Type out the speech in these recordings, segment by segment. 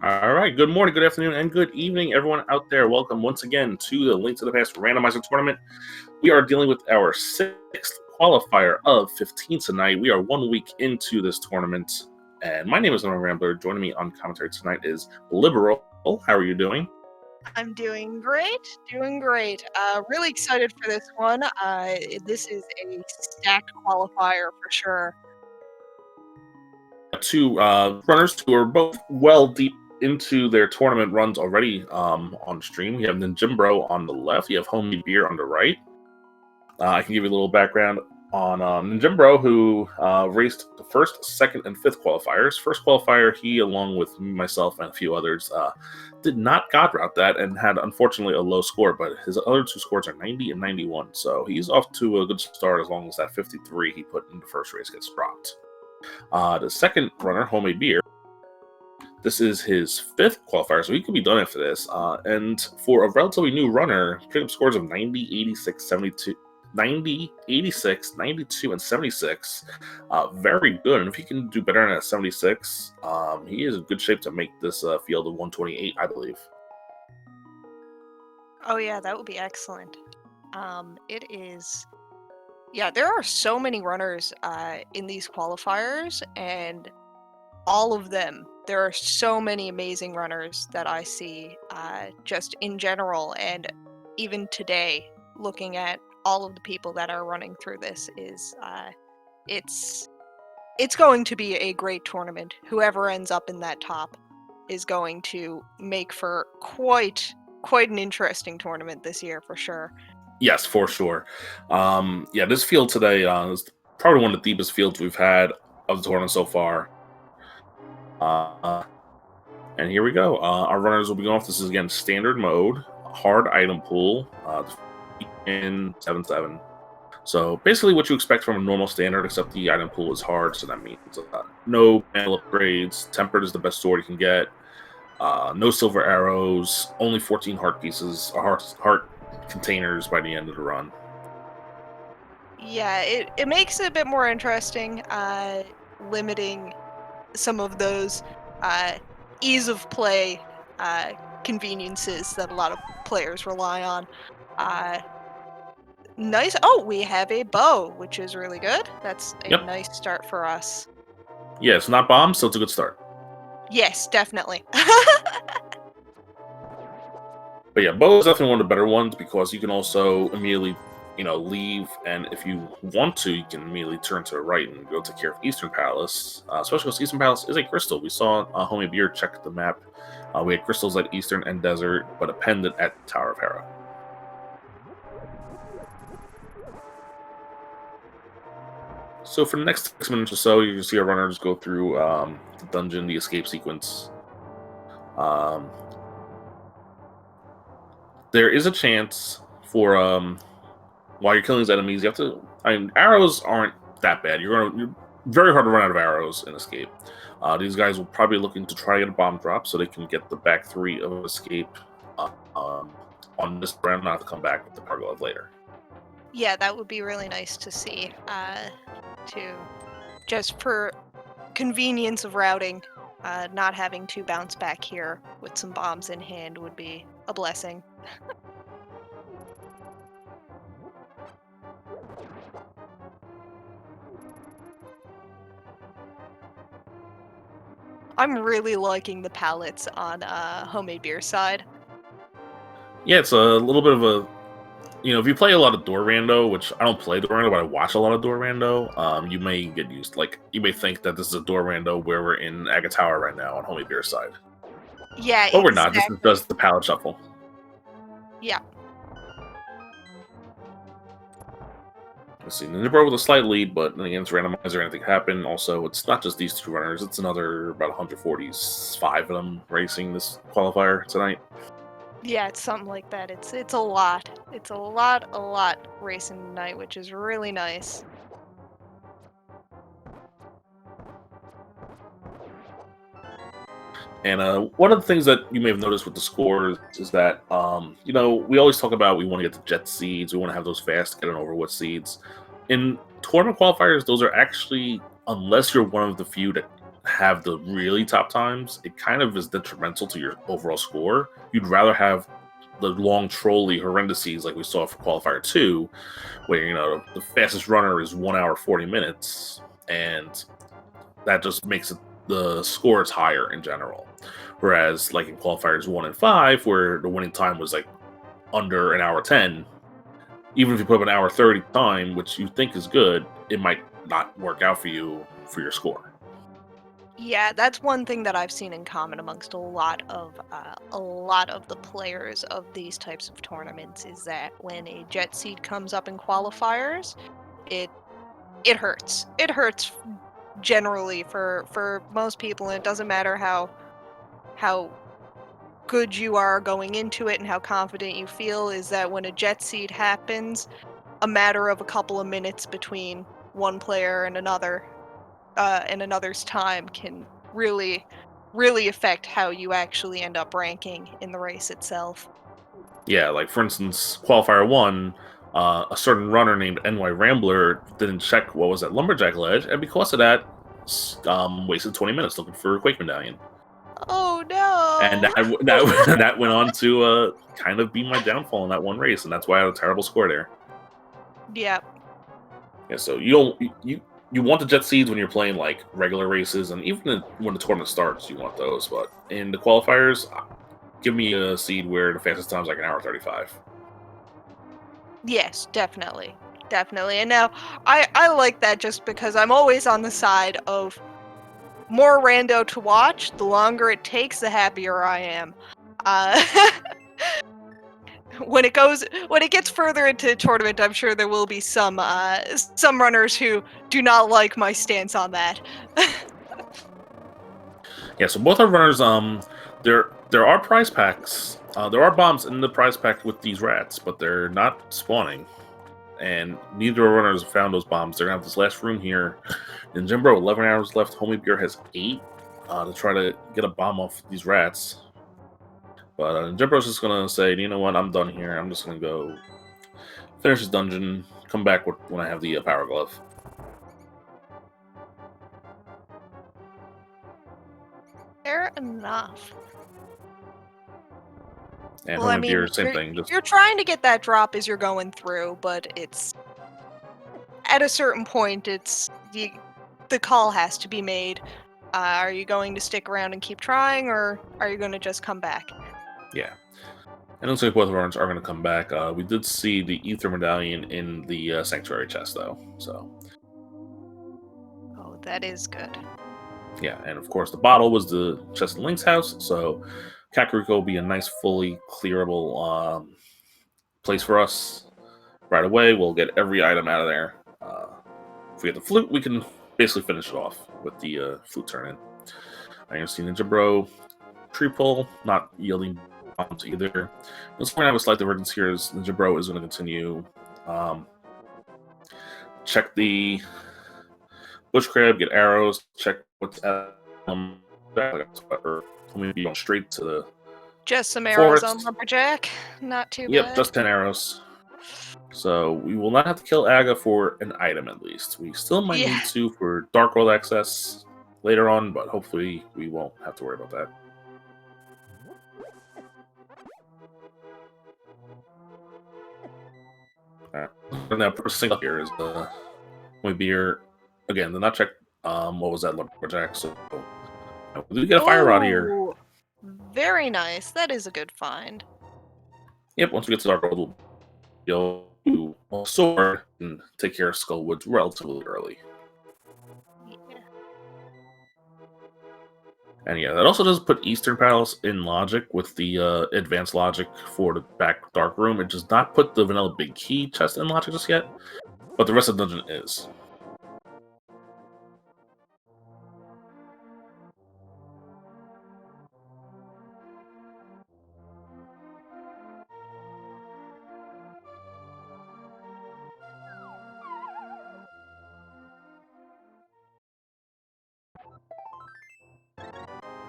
All right, good morning, good afternoon, and good evening, everyone out there. Welcome once again to the Link to the Past Randomizer Tournament. We are dealing with our sixth qualifier of 15 tonight. We are 1 week into this tournament, and my name is Norman Rambler. Joining me on commentary tonight is Liberal. How are you doing? I'm doing great, really excited for this one. This is a stacked qualifier for sure. Two runners who are both well deep into their tournament runs already on stream. We have Ninjembro on the left. You have homemadebeer on the right. I can give you a little background on Ninjembro, who raced the first, second, and fifth qualifiers. First qualifier, he, along with myself and a few others, did not god route that and had, unfortunately, a low score, but his other two scores are 90 and 91, so he's off to a good start as long as that 53 he put in the first race gets dropped. The second runner, homemadebeer, this is his fifth qualifier, so he could be done after this. And for a relatively new runner, picking up scores of 90, 86, 72, 90, 86, 92, and 76. Very good. And if he can do better than 76, he is in good shape to make this field of 128, I believe. Oh yeah, that would be excellent. It is... Yeah, there are so many runners in these qualifiers, and all of them. There are so many amazing runners that I see just in general, and even today, looking at all of the people that are running through this is it's going to be a great tournament. Whoever ends up in that top is going to make for quite an interesting tournament this year for sure. Yes, for sure. Yeah, this field today is probably one of the deepest fields we've had of the tournament so far. And here we go. Our runners will be going off. This is, again, standard mode, hard item pool, in 7-7. So basically what you expect from a normal standard, except the item pool is hard, so that means no panel upgrades, tempered is the best sword you can get, no silver arrows, only 14 heart pieces, heart containers by the end of the run. Yeah, it makes it a bit more interesting, limiting some of those ease of play conveniences that a lot of players rely on. Nice. Oh, we have a bow, which is really good. That's a nice start for us. Yeah, it's not bombs, so it's a good start. Yes, definitely. But yeah, bow is definitely one of the better ones because you can also immediately, leave, and if you want to, you can immediately turn to the right and go take care of Eastern Palace, especially because Eastern Palace is a crystal. We saw homemadebeer check the map. We had crystals at Eastern and Desert, but a pendant at Tower of Hera. So for the next 6 minutes or so, you can see our runners go through the dungeon, the escape sequence. There is a chance for while you're killing these enemies, you have to. Arrows aren't that bad. You're very hard to run out of arrows in escape. These guys will probably be looking to try to get a bomb drop so they can get the back three of escape on this round, not to come back with the cargo of later. Yeah, that would be really nice to see. Just for convenience of routing, not having to bounce back here with some bombs in hand would be a blessing. I'm really liking the palettes on homemadebeer side. Yeah, it's a little bit of a, if you play a lot of door rando, which I don't play door rando, but I watch a lot of door rando, you may get used. Like, you may think that this is a door rando where we're in Agatower right now on homemadebeer side. Yeah, but we're not. This is just the palette shuffle. Yeah. Let's see, Ninjembro with a slight lead, but then against Randomizer, anything happen. Also, it's not just these two runners; it's another about 145 of them racing this qualifier tonight. Yeah, it's something like that. It's a lot. It's a lot racing tonight, which is really nice. And one of the things that you may have noticed with the scores is that, we always talk about we want to get the jet seeds, we want to have those fast get and over with seeds. In tournament qualifiers, those are actually, unless you're one of the few that have the really top times, it kind of is detrimental to your overall score. You'd rather have the long trolley horrendices like we saw for Qualifier 2, where the fastest runner is 1 hour 40 minutes, and that just makes the scores higher in general. Whereas like in Qualifiers 1 and 5, where the winning time was like under an hour 10, even if you put up an hour 30 time, which you think is good, it might not work out for you for your score. Yeah, that's one thing that I've seen in common amongst a lot of the players of these types of tournaments is that when a jet seed comes up in qualifiers, it hurts. It hurts generally for most people, and it doesn't matter how good you are going into it and how confident you feel. Is that when a jet seed happens, a matter of a couple of minutes between one player and another. And another's time can really affect how you actually end up ranking in the race itself. Yeah, like for instance, Qualifier 1, a certain runner named NY Rambler didn't check what was that Lumberjack ledge, and because of that, wasted 20 minutes looking for a Quake Medallion. Oh no! And that went on to kind of be my downfall in that one race, and that's why I had a terrible score there. Yeah. Yeah, so you want the jet seeds when you're playing like regular races, and even when the tournament starts, you want those. But in the qualifiers, give me a seed where the fastest time is like an hour 35. Yes, definitely. And now I like that just because I'm always on the side of more rando to watch. The longer it takes, the happier I am. When it gets further into the tournament, I'm sure there will be some runners who do not like my stance on that. Yeah, so both our runners, there are prize packs. There are bombs in the prize pack with these rats, but they're not spawning. And neither runners have found those bombs. They're gonna have this last room here. Ninjembro, 11 hours left. Homemadebeer has 8 to try to get a bomb off these rats. But Ninjembro's just gonna say, you know what, I'm done here. I'm just gonna go finish this dungeon. Come back when I have the power glove. Fair enough. And Well, I mean, Homemadebeer, same thing. you're trying to get that drop as you're going through, but it's at a certain point, it's the call has to be made. Are you going to stick around and keep trying, or are you going to just come back? Yeah. And it looks like both runners are going to come back. We did see the Ether Medallion in the Sanctuary chest, though. So. Oh, that is good. Yeah, and of course the bottle was the chest in Link's house, so Kakariko will be a nice, fully clearable place for us right away. We'll get every item out of there. If we get the flute, we can basically finish it off with the flute turn-in. I'm going to see Ninjembro tree pull, not yielding bombs either. Let's point out a slight divergence here is Ninjembro is going to continue. Check the bush crab, get arrows, check what's at maybe going straight to the just some arrows forest. on Lumberjack. Not too bad. Yep, just 10 arrows. So we will not have to kill Aga for an item at least. We still might need to for Dark World access later on, but hopefully we won't have to worry about that. And now first thing up here is beer. Again, the not check what was that Lumberjack, so we did get a fire rod here. Very nice. That is a good find. Yep, once we get to Dark World, we'll do a sword and take care of Skullwoods relatively early. Yeah. And yeah, that also does put Eastern Palace in logic with the advanced logic for the back dark room. It does not put the vanilla big key chest in logic just yet, but the rest of the dungeon is.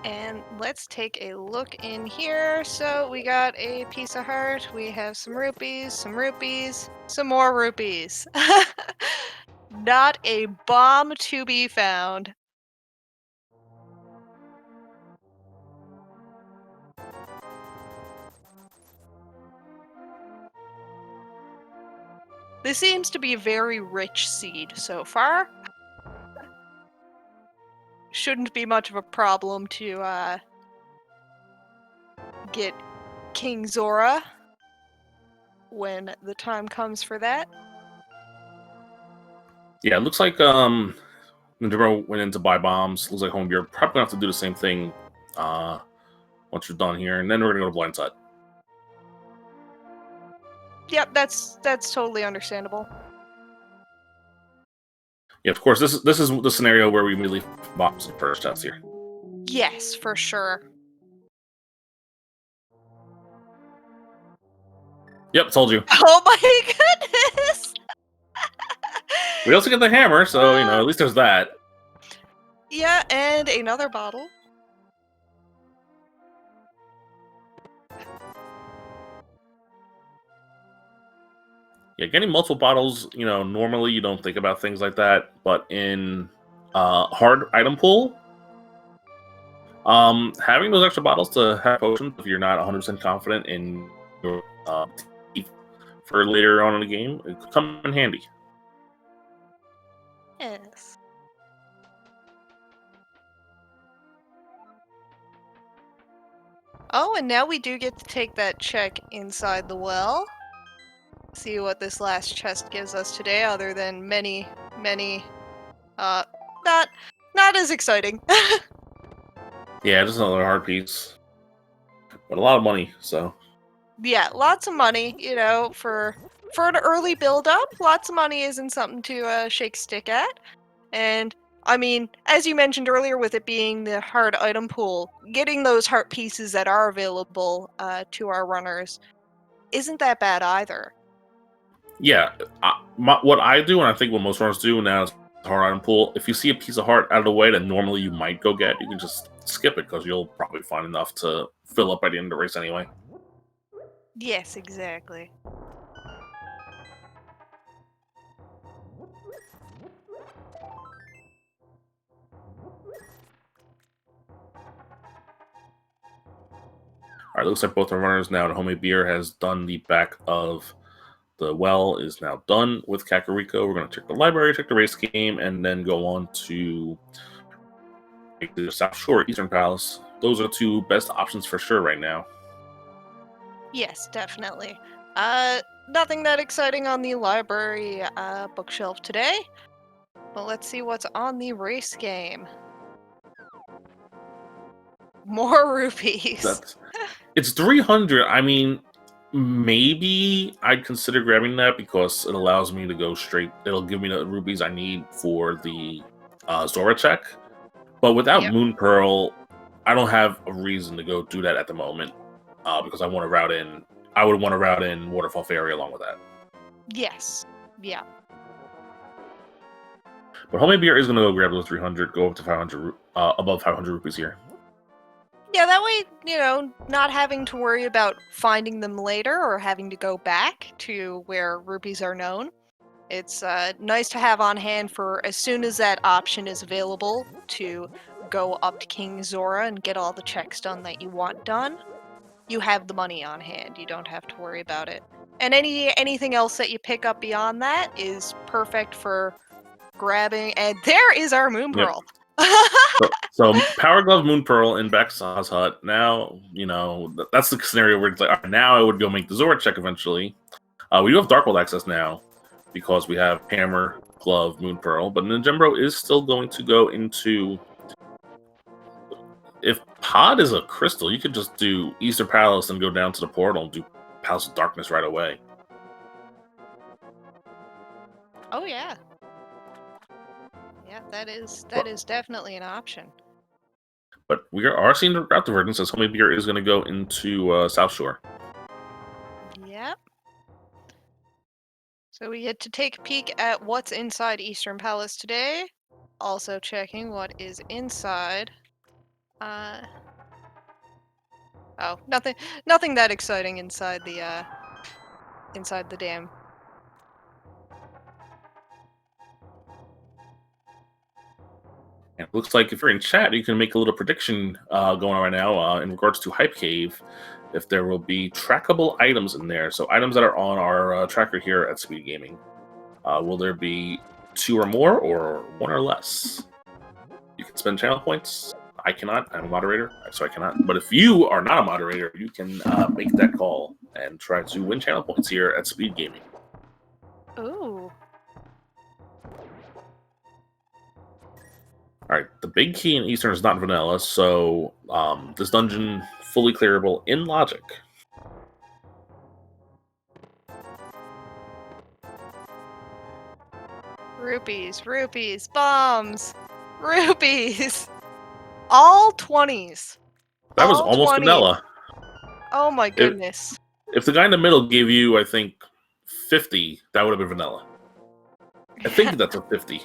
And let's take a look in here. So we got a piece of heart. We have some rupees, some more rupees. Not a bomb to be found. This seems to be a very rich seed so far. Shouldn't be much of a problem to get King Zora when the time comes for that. Yeah, it looks like Ninjembro went in to buy bombs. Looks like Homebeer probably gonna have to do the same thing once you're done here, and then we're gonna go to Blindside. Yep, that's totally understandable. Yeah, of course. This is the scenario where we immediately bombs the first chest here. Yes, for sure. Yep, told you. Oh my goodness! We also get the hammer, so at least there's that. Yeah, and another bottle. Yeah, getting multiple bottles, normally you don't think about things like that, but in hard item pool, having those extra bottles to have potions if you're not 100% confident in your teeth for later on in the game, it could come in handy. Yes. Oh, and now we do get to take that check inside the well. See what this last chest gives us today, other than many, not as exciting. Yeah, just another hard piece, but a lot of money. So yeah, lots of money. For an early build-up, lots of money isn't something to shake a stick at. And I mean, as you mentioned earlier, with it being the hard item pool, getting those heart pieces that are available to our runners isn't that bad either. yeah, what I do, and I think what most runners do now is hard item pool. If you see a piece of heart out of the way that normally you might go get, you can just skip it because you'll probably find enough to fill up by the end of the race anyway. Yes, exactly. All right, looks like both our runners now. Homemade Beer has done the back of the well, is now done with Kakariko. We're going to check the library, check the race game, and then go on to the South Shore, Eastern Palace. Those are two best options for sure right now. Yes, definitely. Nothing that exciting on the library bookshelf today. But let's see what's on the race game. More rupees. It's 300. I mean, maybe I'd consider grabbing that because it allows me to go straight. It'll give me the rupees I need for the Zora check. But without Moon Pearl, I don't have a reason to go do that at the moment because I want to route in. I would want to route in Waterfall Fairy along with that. Yes. Yeah. But Homemade Beer is going to go grab those 300, go up to 500, above 500 rupees here. Yeah, that way, not having to worry about finding them later or having to go back to where rupees are known. It's nice to have on hand for as soon as that option is available to go up to King Zora and get all the checks done that you want done. You have the money on hand. You don't have to worry about it. And anything else that you pick up beyond that is perfect for grabbing. And there is our Moon Pearl. So Power Glove, Moon Pearl, and back to Saw's Hut. Now, that's the scenario where it's like, all right, now I would go make the Zora check eventually. We do have Dark World access now because we have Hammer, Glove, Moon Pearl, but Ninjembro is still going to go into... If Pod is a crystal, you could just do Eastern Palace and go down to the portal and do Palace of Darkness right away. Oh, yeah. Yeah, that is definitely an option. But we are seeing the route divergence as Homemade Beer is going to go into South Shore. Yep. So we get to take a peek at what's inside Eastern Palace today. Also checking what is inside. Oh, nothing that exciting inside the dam. It looks like if you're in chat, you can make a little prediction going on right now in regards to Hype Cave, if there will be trackable items in there. So items that are on our tracker here at SpeedGaming. Will there be 2 or more, or 1 or less? You can spend channel points. I cannot. I'm a moderator, so I cannot. But if you are not a moderator, you can make that call and try to win channel points here at SpeedGaming. Ooh. Alright, the big key in Eastern is not vanilla, so this dungeon fully clearable in logic. Rupees, rupees, bombs, rupees. All 20s. That was All almost 20s. vanilla. Oh my goodness. If the guy in the middle gave you, I think, 50, that would have been vanilla. I think that's a 50.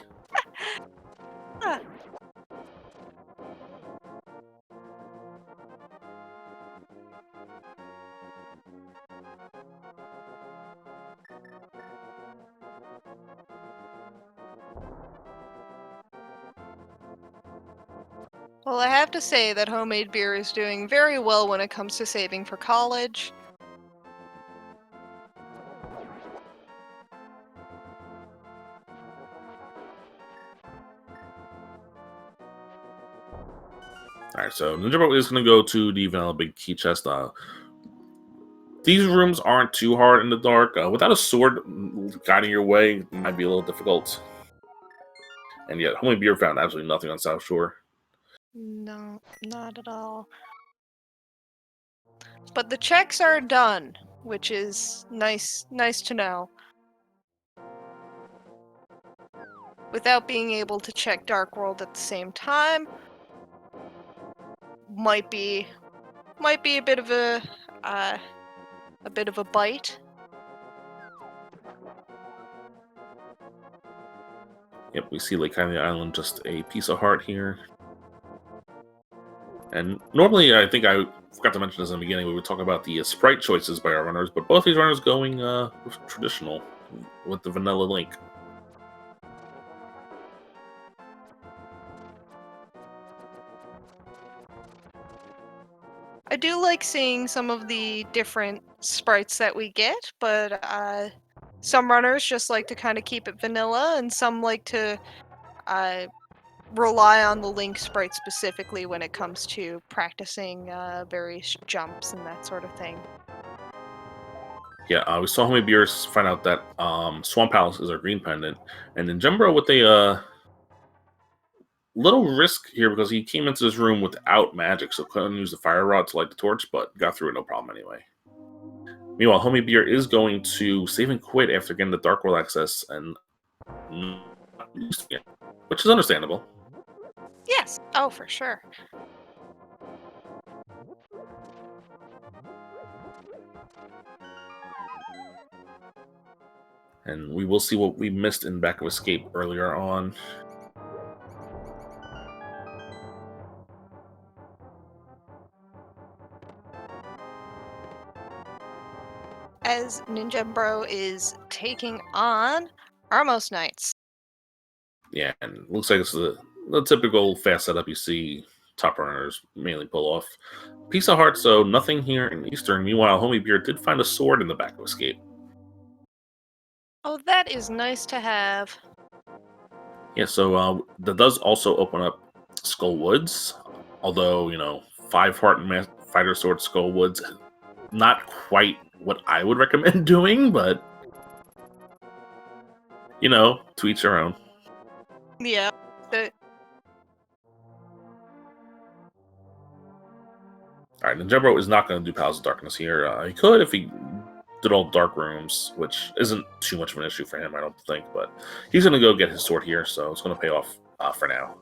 Well, I have to say that homemade beer is doing very well when it comes to saving for college. Alright, so Ninjembro is going to go to the vanilla big key chest. These rooms aren't too hard in the dark. Without a sword guiding your way, it might be a little difficult. And yet, homemade beer found absolutely nothing on South Shore. No, not at all. But the checks are done, which is nice to know. Without being able to check Dark World at the same time, might be a bit of a bit of a bite. Yep, we see Lake Hylia Island, just a piece of heart here. And normally, I think I forgot to mention this in the beginning, we would talk about the sprite choices by our runners, but both these runners going with traditional, with the vanilla Link. I do like seeing some of the different sprites that we get, but some runners just like to kind of keep it vanilla, and some like to rely on the Link sprite specifically when it comes to practicing various jumps and that sort of thing. Yeah, we saw Homie Beers find out that Swamp Palace is our green pendant, and then Ninjembro with a little risk here because he came into this room without magic, so couldn't use the fire rod to light the torch, but got through it no problem anyway. Meanwhile, Homie Beer is going to save and quit after getting the Dark World access, and which is understandable. Yes. Oh, for sure. And we will see what we missed in Back of Escape earlier on. As Ninjembro is taking on Armos Knights. Yeah, and looks like it's the typical fast setup you see top runners mainly pull off. Piece of heart, so nothing here in Eastern. Meanwhile, Homie Beer did find a sword in the Back of Escape. Oh, that is nice to have. Yeah, so that does also open up Skull Woods, although, you know, 5 heart fighter sword Skull Woods, not quite what I would recommend doing, but, you know, to each their own. Yeah. Alright, Ninjembro is not going to do Palace of Darkness here. He could if he did all dark rooms, which isn't too much of an issue for him, I don't think, but he's going to go get his sword here, so it's going to pay off for now.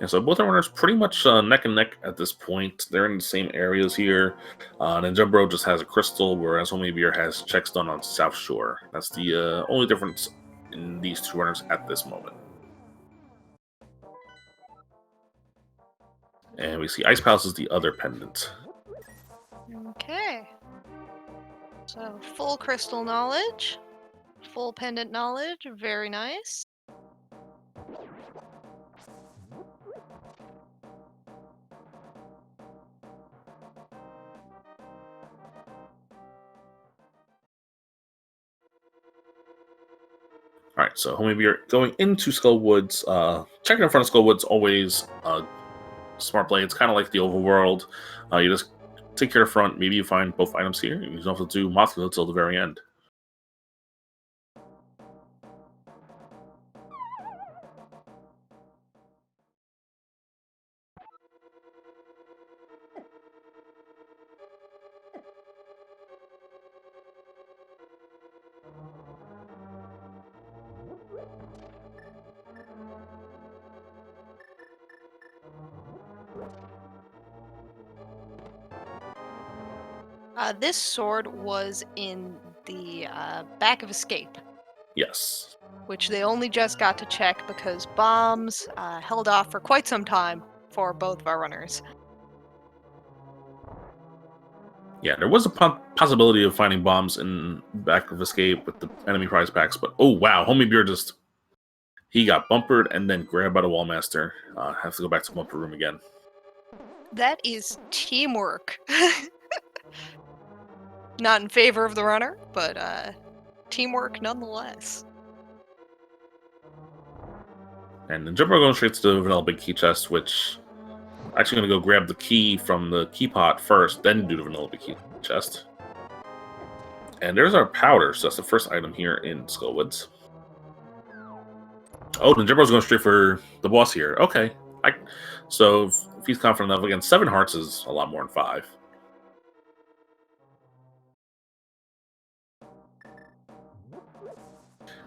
Yeah, so both our runners pretty much neck and neck at this point. They're in the same areas here. Ninjembro just has a crystal, whereas Homie Beer has checks done on South Shore. That's the only difference in these two runners at this moment. And we see Ice Palace is the other pendant. Okay. So full crystal knowledge, full pendant knowledge, very nice. Alright, so maybe you're going into Skull Woods. Checking in front of Skull Woods always smart play. It's kind of like the Overworld. You just take care of front. Maybe you find both items here. You don't have to do Mothula till the very end. This sword was in the back of Escape, Yes. which they only just got to check because bombs held off for quite some time for both of our runners. Yeah, there was a possibility of finding bombs in back of Escape with the enemy prize packs, but oh wow, Homiebeer just... He got bumpered and then grabbed by the Wallmaster. Have to go back to bumper room again. That is teamwork. Not in favor of the runner, but teamwork nonetheless. And then Ninjembro going straight to the vanilla big key chest, which I'm actually going to go grab the key from the key pot first, then do the vanilla big key chest. And there's our powder, so that's the first item here in Skullwoods. Oh, Ninjembro's going straight for the boss here. Okay. So if he's confident enough, again, 7 hearts is a lot more than 5.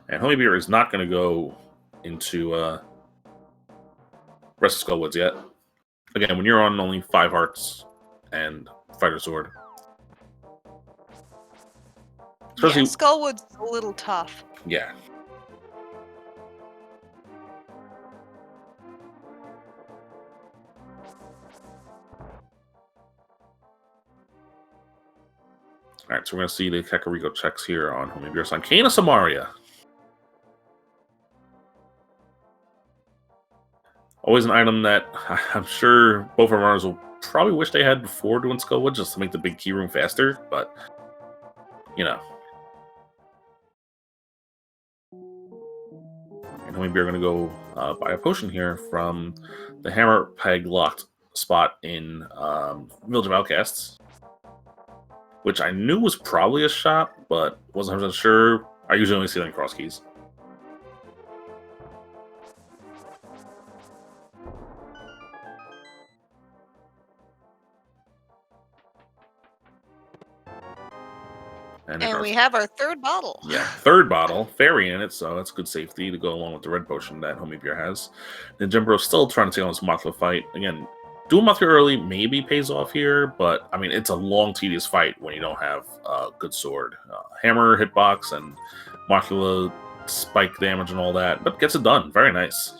And Homiebeer is not going to go into rest of Skullwoods yet. Again, when you're on only 5 hearts and Fighter Sword. Especially, yeah, Skullwood's a little tough. Yeah. Alright, so we're going to see the Kakariko checks here on Homiebeer on Kana Samaria. Always an item that I'm sure both our runners will probably wish they had before doing Skullwood, just to make the big key room faster, but, you know. And Homiebeer are going to go buy a potion here from the Hammer Peg locked spot in Village of Outcasts, which I knew was probably a shop, but wasn't 100% sure. I usually only see it on cross keys. And we have our third bottle. Yeah, third bottle, fairy in it, so that's good safety to go along with the red potion that Homiebeer has. Ninjembro's still trying to take on this Mothra fight. Again, doing Mothra early maybe pays off here, but I mean, it's a long, tedious fight when you don't have a good sword. Hammer, hitbox, and Mothra spike damage and all that, but gets it done. Very nice.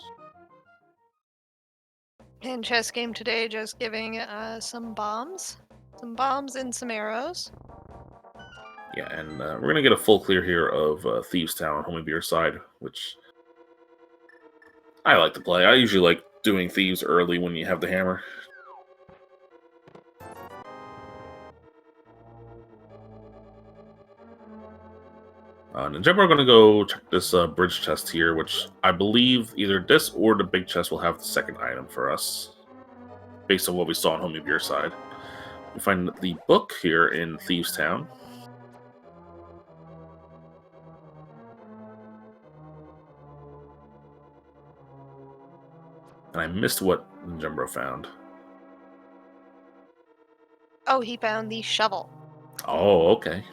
And chess game today just giving some bombs and some arrows. Yeah, and we're going to get a full clear here of Thieves Town on Homiebeer's side, which I like to play. I usually like doing Thieves early when you have the hammer. Ninjembro are going to go check this bridge chest here, which I believe either this or the big chest will have the second item for us, based on what we saw on Homiebeer's side. We find the book here in Thieves Town. And I missed what Ninjembro found. Oh, he found the shovel. Oh, okay.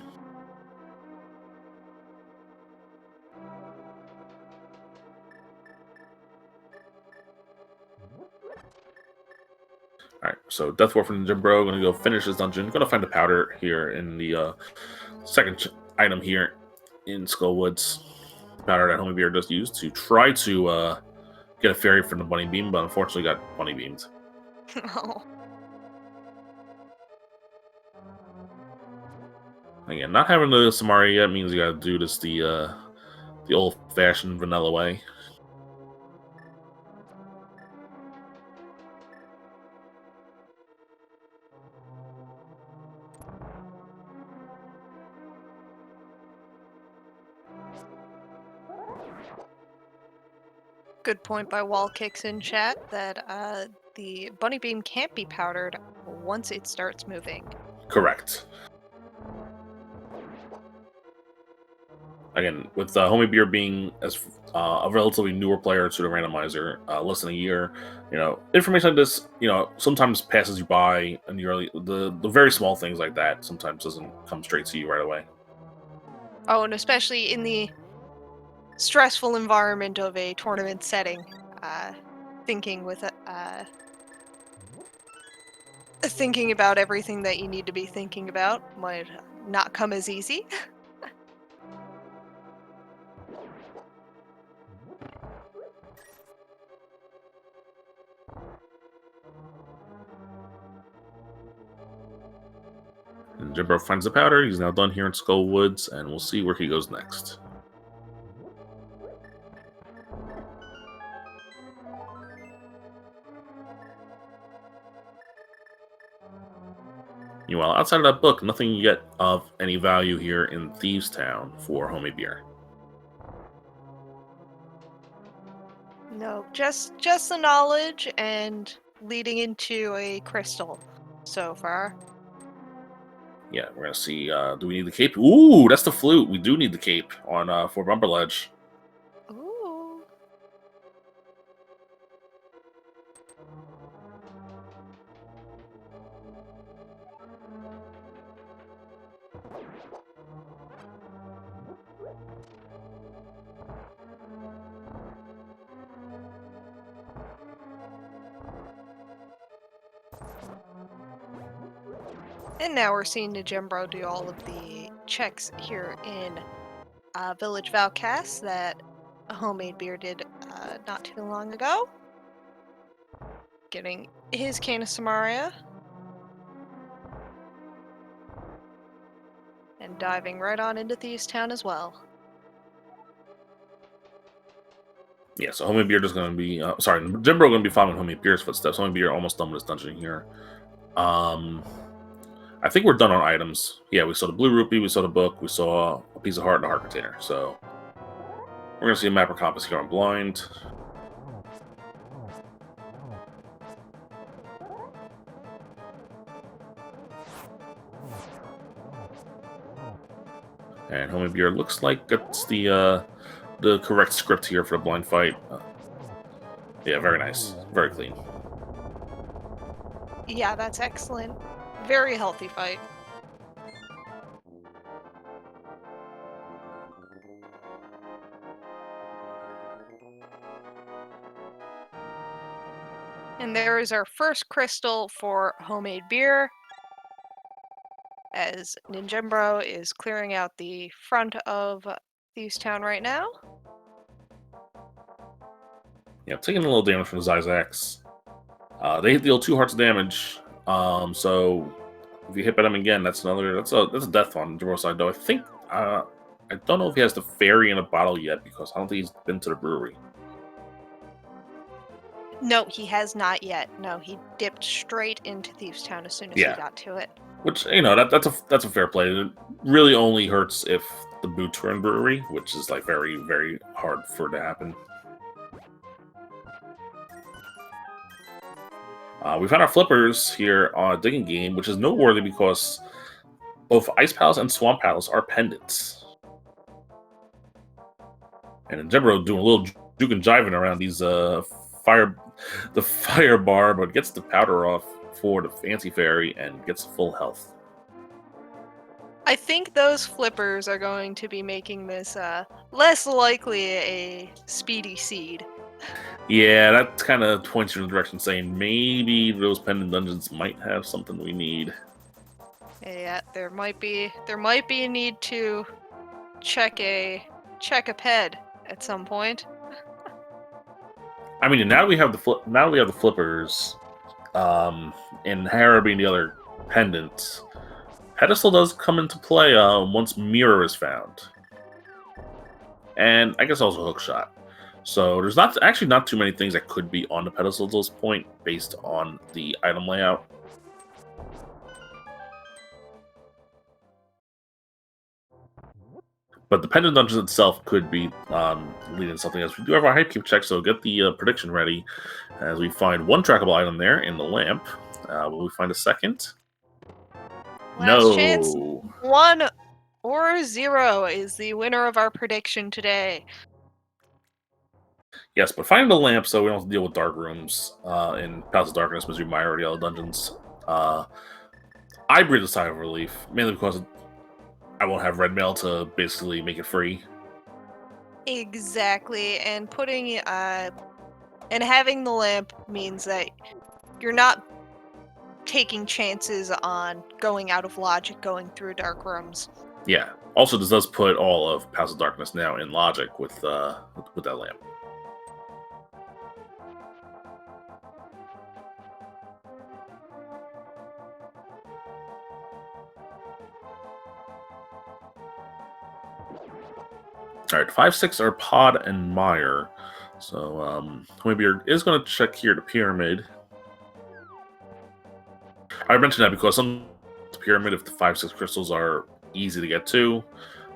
Alright, so Death War from Ninjembro. Going to go finish this dungeon. Going to find the powder here in the second item here in Skullwoods. Powder that Homiebeer just used to try to get a fairy from the bunny beam, but unfortunately got bunny beamed. Oh. Again, not having the Samari yet means you gotta do this the old-fashioned vanilla way. Good point by Wall Kicks in chat that the bunny beam can't be powdered once it starts moving. Correct. Again, with homemade beer being as a relatively newer player to the randomizer, less than a year, information like this, sometimes passes you by, and the very small things like that sometimes doesn't come straight to you right away. Oh, and especially in the stressful environment of a tournament setting, thinking about everything that you need to be thinking about might not come as easy. And Ninjembro finds the powder. He's now done here in Skull Woods, and we'll see where he goes next. Meanwhile, outside of that book, nothing yet of any value here in Thieves Town for homemade beer. No, just the knowledge and leading into a crystal so far. Yeah, we're gonna see. Do we need the cape? Ooh, that's the flute. We do need the cape on for Bumper Ledge. Ooh. And now we're seeing Ninjembro do all of the checks here in Village Valcast that homemade beer did not too long ago. Getting his cane of Samaria. And diving right on into Thieves Town as well. Yeah, so homemade beer is going to be Ninjembro going to be following homemade beer's footsteps. Homemade beer almost done with this dungeon here. I think we're done on items. Yeah, we saw the blue rupee, we saw the book, we saw a piece of heart and a heart container. So we're going to see a map or compass here on blind. And homemade beer looks like it's the correct script here for the blind fight. Yeah, very nice, very clean. Yeah, that's excellent. Very healthy fight. And there is our first crystal for homemade beer, as Ninjembro is clearing out the front of Thieves Town right now. Yeah, taking a little damage from the Zyzax. They deal 2 hearts of damage. So if you hit by them again, that's a death on Ninjembro's side. Though I think I don't know if he has the fairy in a bottle yet because I don't think he's been to the brewery. No, he has not yet. No, he dipped straight into Thieves Town as soon as he got to it. Which, that's a fair play. It really only hurts if the boots were in brewery, which is like very, very hard for it to happen. We found our flippers here on a digging game, which is noteworthy because both Ice Palace and Swamp Palace are pendants. And Ninjembro doing a little juke and jiving around these fire bar, but gets the powder off for the fancy fairy and gets full health. I think those flippers are going to be making this less likely a speedy seed. Yeah, that kind of points you in the direction saying maybe those pendant dungeons might have something we need. Yeah, there might be a need to check a ped at some point. I mean, now we have the flippers, and Hera being the other pendant. Pedestal does come into play once Mirror is found, and I guess also Hookshot. So there's not too many things that could be on the pedestal at this point based on the item layout. But the pendant dungeon itself could be leading to something else. We do have our hype cube check, so get the prediction ready as we find one trackable item there in the lamp. Will we find a second? Last chance. No. 1 or 0 is the winner of our prediction today. Yes, but finding the lamp so we don't have to deal with dark rooms in Palace of Darkness, Missouri, Meyer, or the other dungeons. I breathe a sigh of relief, mainly because I won't have red mail to basically make it free. Exactly, and putting and having the lamp means that you're not taking chances on going out of logic, going through dark rooms. Yeah. Also, this does put all of Palace of Darkness now in logic with that lamp. Alright, 5, 6 are Pod and Meyer. So, Homemadebeer is going to check here to Pyramid. I mentioned that because some Pyramid, if the 5, 6 crystals are easy to get to,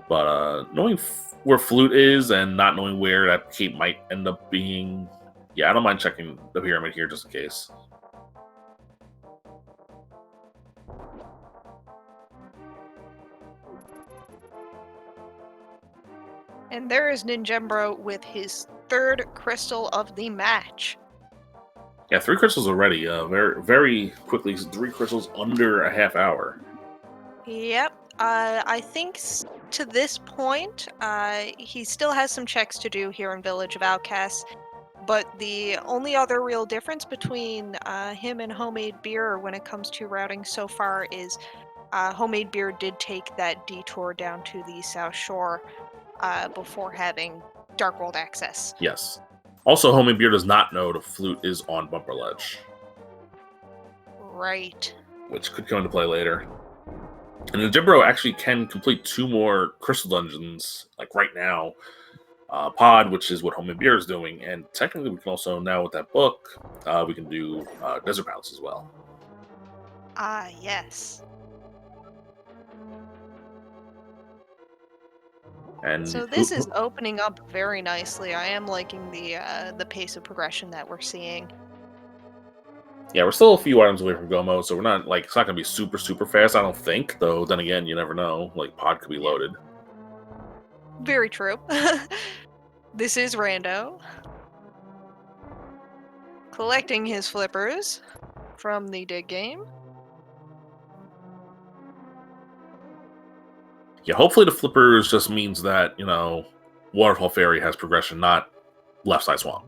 but knowing where Flute is and not knowing where that cape might end up being, yeah, I don't mind checking the Pyramid here just in case. And there is Ninjembro with his 3rd crystal of the match. Yeah, 3 crystals already. Very, very quickly. 3 crystals under a half hour. Yep. I think to this point, he still has some checks to do here in Village of Outcasts. But the only other real difference between him and Homemadebeer when it comes to routing so far is Homemadebeer did take that detour down to the South Shore before having Dark World access. Yes. Also, Homemadebeer does not know the Flute is on Bumper Ledge. Right. Which could come into play later. And the Ninjembro actually can complete 2 more crystal dungeons, like right now. Pod, which is what Homemadebeer is doing, and technically we can also, now with that book, we can do Desert Palace as well. Ah, yes. And so this is opening up very nicely. I am liking the pace of progression that we're seeing. Yeah, we're still a few items away from go mode, so we're not like it's not gonna be super super fast. I don't think, though. Then again, you never know. Like Pod could be loaded. Very true. This is Rando collecting his flippers from the dig game. Yeah, hopefully the flippers just means that, you know, Waterfall Fairy has progression, not left side swamp.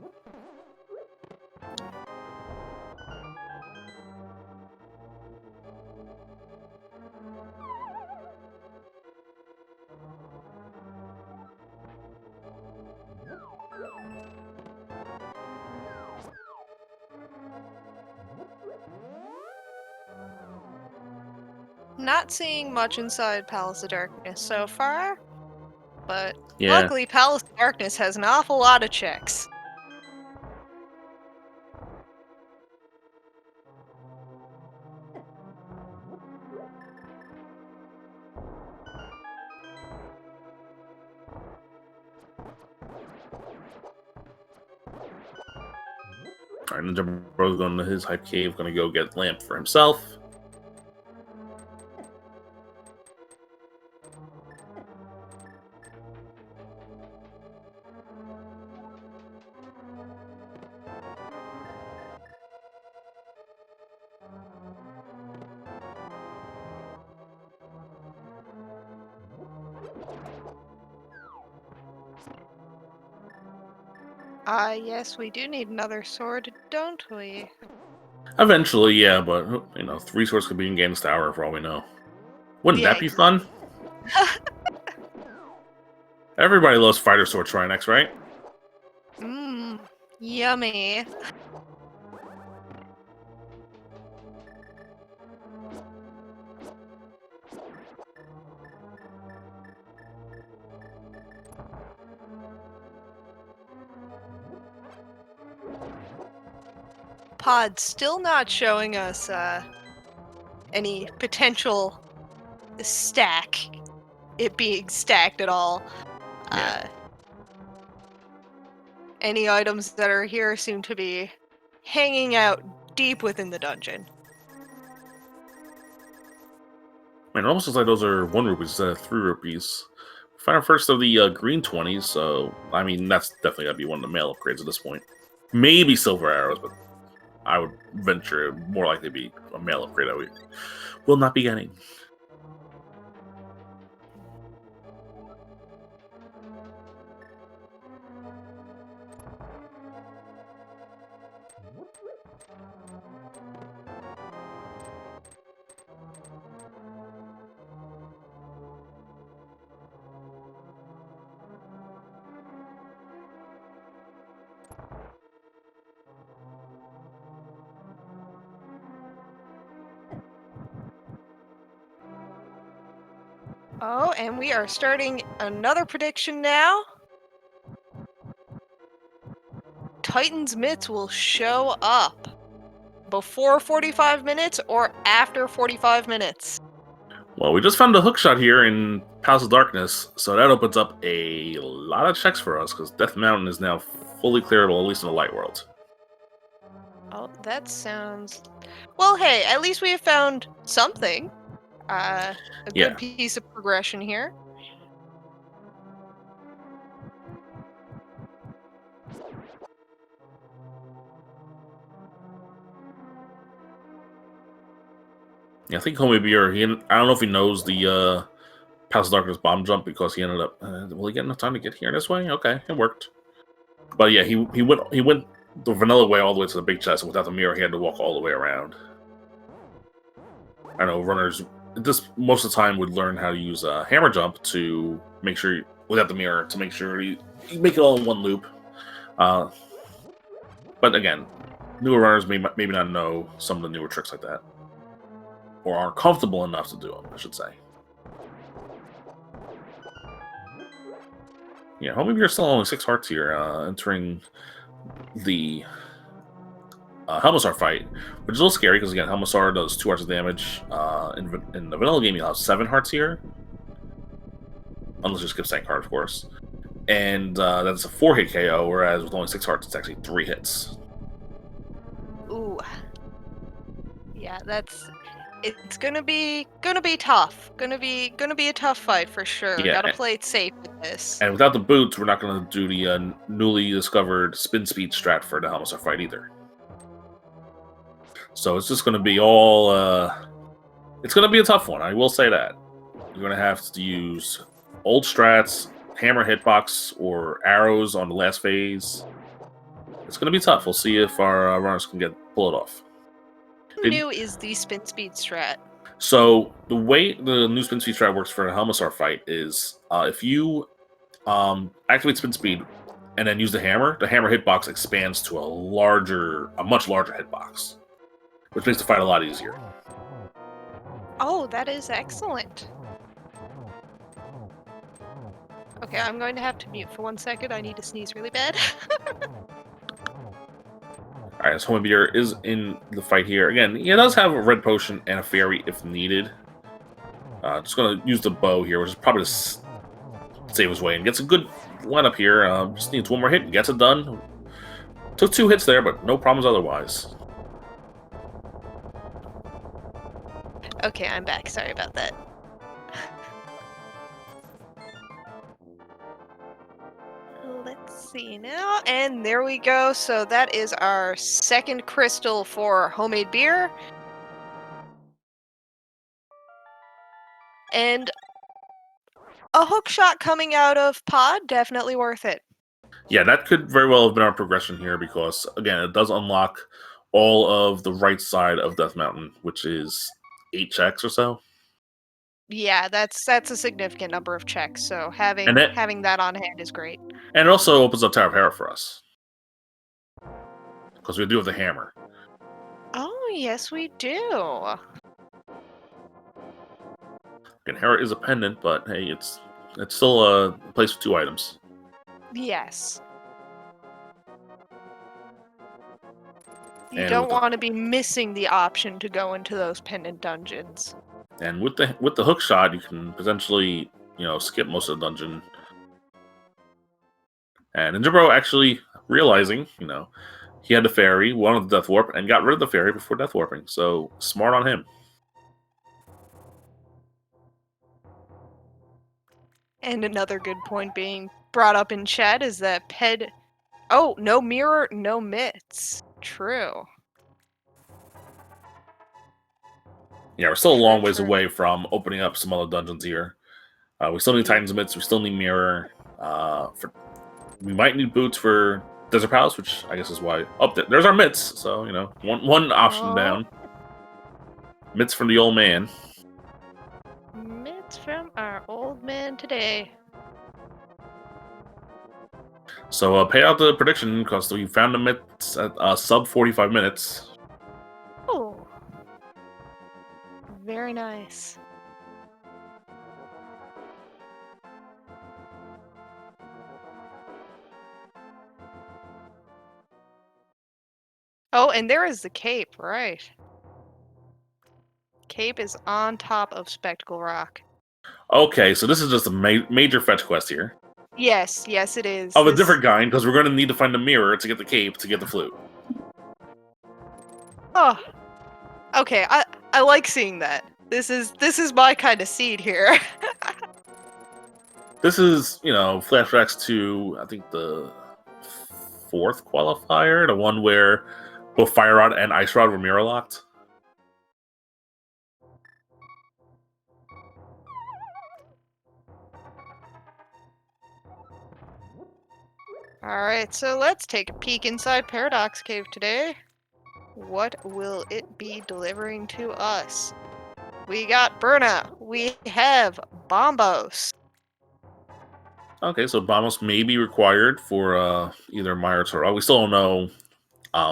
Not seeing much inside Palace of Darkness so far, but Yeah. luckily Palace of Darkness has an awful lot of checks. Alright, Ninjembro's going to his hype cave, gonna go get lamp for himself. Yes, we do need another sword, don't we? Eventually, yeah, but, you know, 3 swords could be in Games Tower for all we know. Wouldn't Yeah, that be fun? Everybody loves Fighter Sword Trinex, right? Mmm, yummy. Pod still not showing us any potential stack it being stacked at all. Yeah. Any items that are here seem to be hanging out deep within the dungeon. Man, it almost looks like those are 1 rupees instead of 3 rupees. Find our first of the green 20s, so I mean that's definitely gotta be one of the mail upgrades at this point. Maybe silver arrows, but I would venture more likely to be a mail upgrade that we will not be getting. Oh, and we are starting another prediction now. Titan's mitts will show up before 45 minutes or after 45 minutes. Well, we just found a hookshot here in Palace of Darkness, so that opens up a lot of checks for us, because Death Mountain is now fully clearable, at least in the light world. Oh, that sounds... Well, hey, at least we have found something. A good piece of progression here. Yeah, I think homemadebeer, I don't know if he knows the Palace of Darkness bomb jump, because he ended up... will he get enough time to get here this way? Okay, it worked. But yeah, he went the vanilla way all the way to the big chest, and without the mirror, he had to walk all the way around. I know runners most of the time would learn how to use a hammer jump to make sure, without the mirror, to make sure you make it all in one loop. But again, newer runners may maybe not know some of the newer tricks like that, or aren't comfortable enough to do them, I should say. Yeah, homemadebeer still only 6 hearts here, entering the Helmasaur fight, which is a little scary because again, Helmasaur does 2 hearts of damage. In the vanilla game, you'll have 7 hearts here, unless you skip Sank Heart, of course. And that's a 4-hit KO, whereas with only 6 hearts, it's actually 3 hits. Ooh, yeah, it's gonna be tough. Gonna be a tough fight for sure. Yeah, Gotta play it safe with this. And without the boots, we're not gonna do the newly discovered spin speed strat for the Helmasaur fight either. So it's just going to be all... it's going to be a tough one, I will say that. You're going to have to use old strats, hammer hitbox, or arrows on the last phase. It's going to be tough. We'll see if our runners can pull it off. How new is the spin speed strat? So the way the new spin speed strat works for a Helmasaur fight is if you activate spin speed and then use the hammer hitbox expands to a much larger hitbox, which makes the fight a lot easier. Oh, that is excellent. Okay, I'm going to have to mute for 1 second. I need to sneeze really bad. Alright, so homemadebeer is in the fight here. Again, he does have a red potion and a fairy if needed. Just going to use the bow here, which is probably to save his way, and gets a good lineup here. Just needs 1 more hit and gets it done. Took 2 hits there, but no problems otherwise. Okay, I'm back. Sorry about that. Let's see now. And there we go. So that is our 2nd crystal for homemadebeer. And a hookshot coming out of pod, definitely worth it. Yeah, that could very well have been our progression here, because, again, it does unlock all of the right side of Death Mountain, which is 8 checks or so. Yeah, that's a significant number of checks, so having that on hand is great. And it also opens up Tower of Hera for us, because we do have the hammer. Oh, yes, we do. Again, Hera is a pendant, but hey, it's still a place with 2 items. Yes. You don't want to be missing the option to go into those pendant dungeons. And with the hook shot, you can potentially skip most of the dungeon. And Ninjembro actually realizing, he had the fairy, wanted the death warp, and got rid of the fairy before death warping. So smart on him. And another good point being brought up in chat is that Ped... Oh, no mirror, no mitts. True. Yeah, we're still a long ways away from opening up some other dungeons here. We still need Titan's Mitts, we still need Mirror. We might need Boots for Desert Palace, which I guess is why... Oh, there's our Mitts, so, one option down. Mitts from the old man. Mitts from our old man today. So pay out the prediction, because we found the Mitts at sub 45 minutes. Oh. Very nice. Oh, and there is the cape, right. Cape is on top of Spectacle Rock. Okay, so this is just a major fetch quest here. Yes, it is. Of a different kind, because we're going to need to find the mirror to get the cape to get the flute. Oh. Okay, I like seeing that. This is my kind of seed here. This is, flashbacks to, I think, the 4th qualifier, the one where both Fire Rod and Ice Rod were mirror locked. Alright, so let's take a peek inside Paradox Cave today. What will it be delivering to us? We got Burna. We have Bombos. Okay, so Bombos may be required for either Meyer or Desert. We still don't know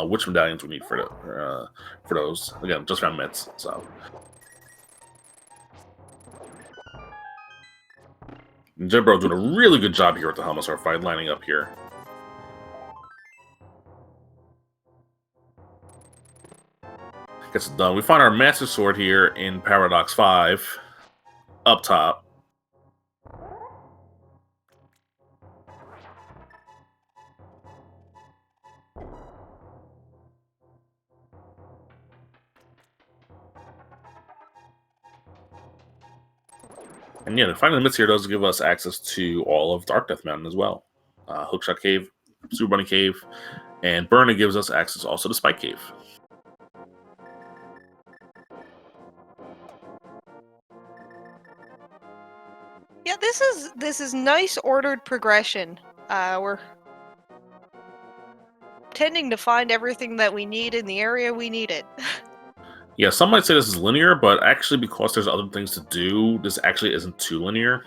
which medallions we need for those. Again, just found mitts, so. Ninjembro doing a really good job here with the Helmasaur fight, lining up here. Gets it done. We find our Master Sword here in Paradox 5, up top. And yeah, finding the mitts here does give us access to all of Dark Death Mountain as well. Hookshot Cave, Super Bunny Cave, and Burna gives us access also to Spike Cave. Yeah, this is nice ordered progression. We're tending to find everything that we need in the area we need it. Yeah, some might say this is linear, but actually because there's other things to do, this actually isn't too linear.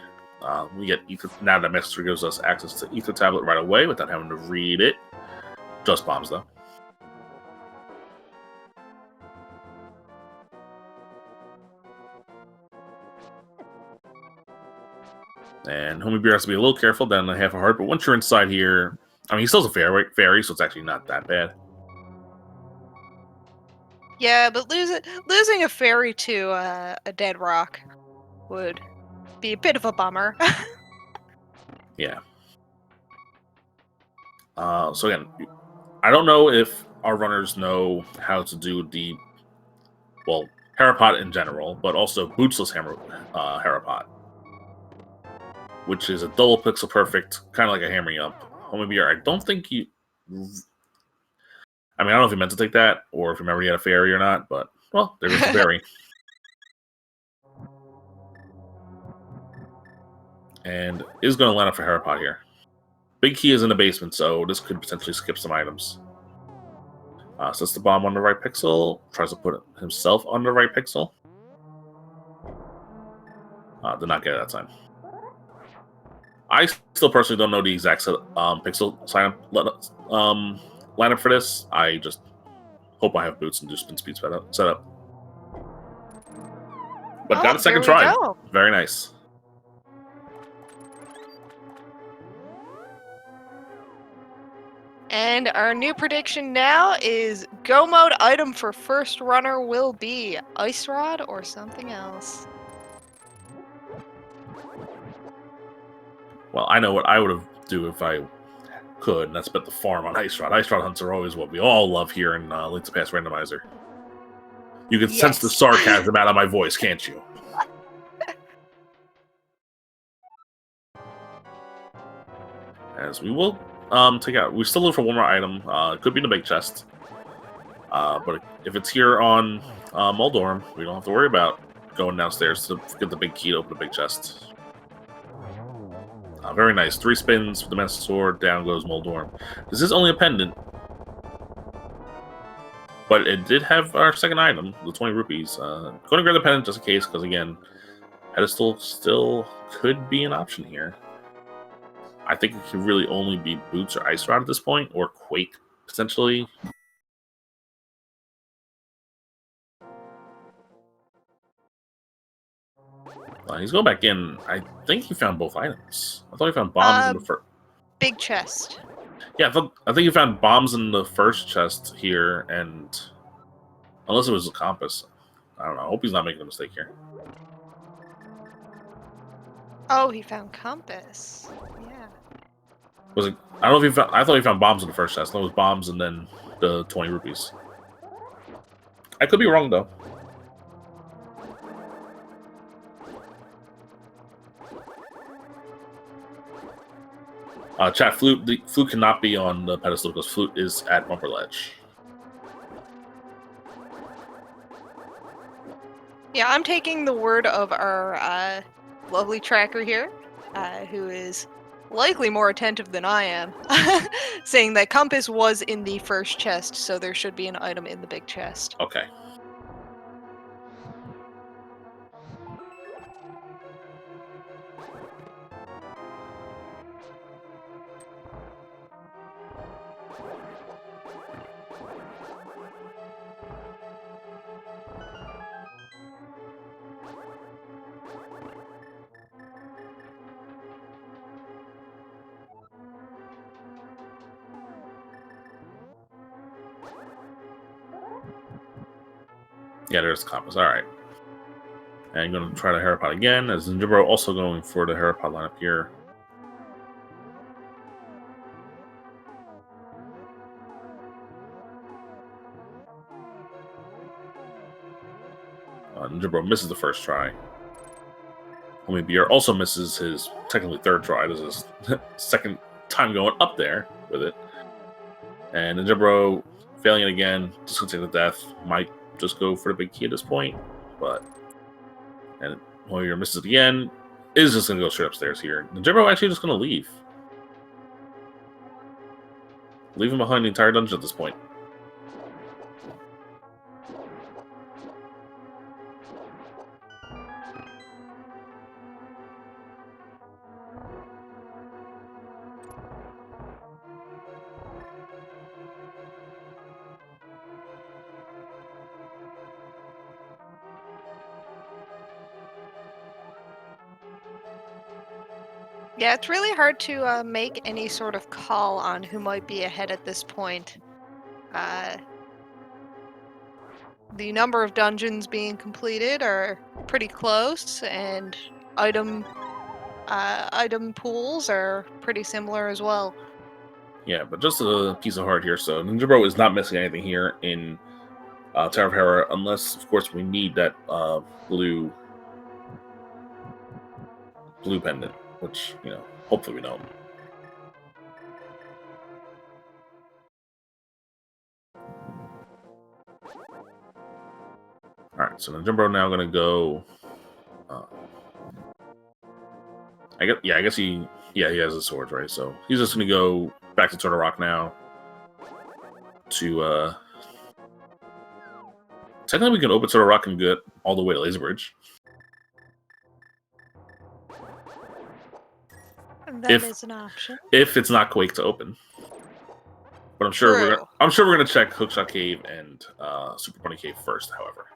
We get Ether, now that Master gives us access to Ether Tablet right away without having to read it. Just bombs, though. And homemadebeer has to be a little careful, down to half a heart, but once you're inside here, I mean, he still has a fairy, so it's actually not that bad. Yeah, but losing a fairy to a dead rock would be a bit of a bummer. Yeah. So again, I don't know if our runners know how to do the, well, Harapot in general, but also bootsless Harapot, which is a double pixel perfect, kind of like a hammering up. Homemadebeer, I don't think you... I mean, I don't know if you meant to take that, or if you remember you had a fairy or not, but, well, there is the fairy. And is going to line up for Harapot here. Big key is in the basement, so this could potentially skip some items. Sets the bomb on the right pixel, tries to put himself on the right pixel. Did not get it that time. I still personally don't know the exact pixel lineup for this. I just hope I have boots and do spin speed setup. But got a second try. Go. Very nice. And our new prediction now is Go Mode item for first runner will be Ice Rod or something else. Well, I know what I would have do if I could, and that's bet the farm on Ice Rod. Ice Rod hunts are always what we all love here in Link to the Past Randomizer. You can sense the Yes. sarcasm out of my voice, can't you? As we will take out. We still look for one more item. It could be in the big chest. But if it's here on Moldorm, we don't have to worry about going downstairs to get the big key to open the big chest. Very nice. 3 spins with the Master Sword. Down goes Moldorm. This is only a pendant. But it did have our second item, the 20 rupees. Going to grab the pendant just in case, because again, pedestal still could be an option here. I think it could really only be Boots or Ice Rod at this point, or Quake, potentially. He's going back in. I think he found both items. I thought he found bombs in the first. Big chest. Yeah, I think he found bombs in the first chest here, and unless it was a compass, I don't know. I hope he's not making a mistake here. Oh, he found compass. Yeah. Was it? I don't know if he found. I thought he found bombs in the first chest. I thought it was bombs and then the 20 rupees. I could be wrong though. Chat, Flute. The Flute cannot be on the pedestal because Flute is at Bumper Ledge. Yeah, I'm taking the word of our lovely tracker here, who is likely more attentive than I am, saying that compass was in the first chest, so there should be an item in the big chest. Okay. Yeah, there's the compass. All right. And I'm going to try the Herapod again, as Ninjembro also going for the Herapod lineup here. Ninjembro misses the first try. Homemadebeer also misses his technically third try. This is his second time going up there with it. And Ninjembro failing it again, just going to take the death. Might just go for the big key at this point, but... And Homemadebeer misses it again. Is just going to go straight upstairs here. Ninjembro actually just going to leave. Leave him behind the entire dungeon at this point. Yeah, it's really hard to make any sort of call on who might be ahead at this point. The number of dungeons being completed are pretty close, and item pools are pretty similar as well. Yeah, but just a piece of heart here. So Ninjembro is not missing anything here in Tower of Hera, unless, of course, we need that blue pendant, which, you know, hopefully we don't. Alright, so Ninjembro now going to go... I guess he has his swords, right? So he's just going to go back to Turtle Rock now to... Technically, we can open Turtle Rock and get all the way to Laser Bridge. That is an option. If it's not Quake to open. But I'm sure we're gonna check Hookshot Cave and Super Bunny Cave first, however.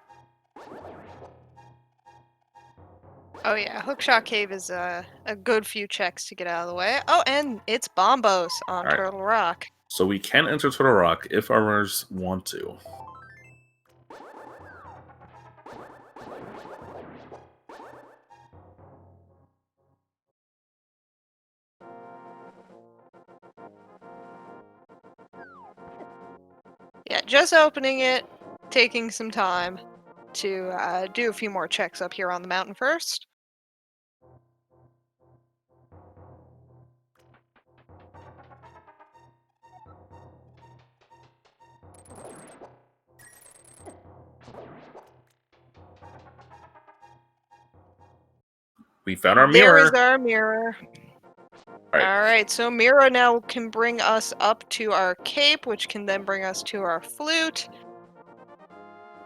Oh yeah, Hookshot Cave is a good few checks to get out of the way. Oh, and it's Bombos on Turtle Rock. So we can enter Turtle Rock if our runners want to. Yeah, just opening it, taking some time to do a few more checks up here on the mountain first. We found our There mirror. is our mirror. Alright. Alright, so Mira now can bring us up to our cape, which can then bring us to our flute.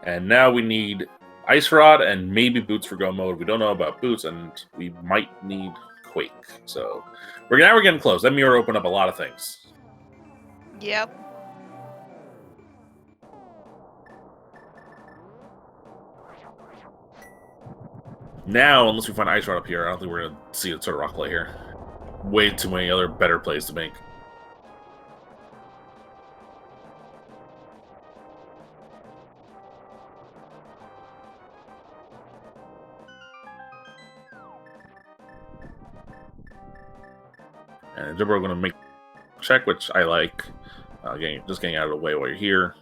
And now we need Ice Rod and maybe Boots for go mode. We don't know about Boots, and we might need Quake. So we're getting close. That mirror opened up a lot of things. Yep. Now, unless we find Ice Rod up here, I don't think we're going to see a sort of rock play here. Way too many other better plays to make. And Ninjembro going to make a check, which I like. Just getting out of the way while you're here.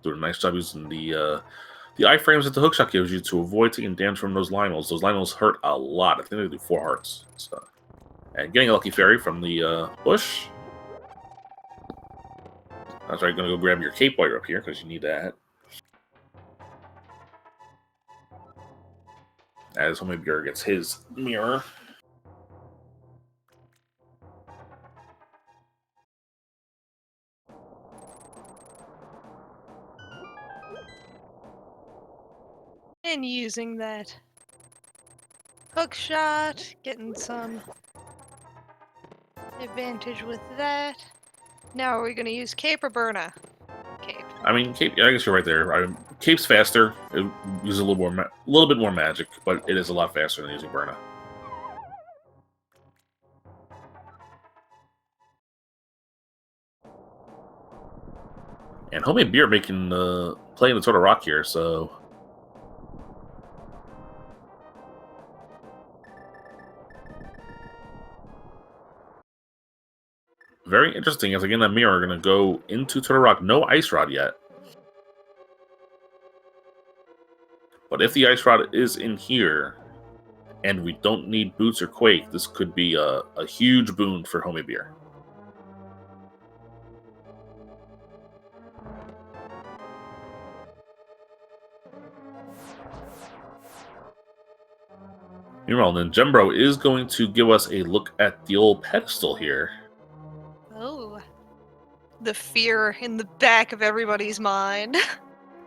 Doing a nice job using the iframes that the Hookshot gives you to avoid taking damage from those Lionels. Those Lionels hurt a lot. I think they do 4 hearts. So. And getting a Lucky Fairy from the bush. That's right, going to go grab your cape while you're up here, because you need that. As homemadebeer gets his mirror. And using that hook shot, getting some advantage with that. Now are we going to use cape or Burna? Cape. I mean, cape. I guess you're right there. Cape's faster. It uses a little bit more magic, but it is a lot faster than using Burna. And homemadebeer making playing the sort of rock here, so. Very interesting. As again, that mirror are going to go into Turtle Rock. No Ice Rod yet. But if the Ice Rod is in here, and we don't need Boots or Quake, this could be a huge boon for homemadebeer. Meanwhile, Ninjembro is going to give us a look at the old pedestal here. Oh. The fear in the back of everybody's mind.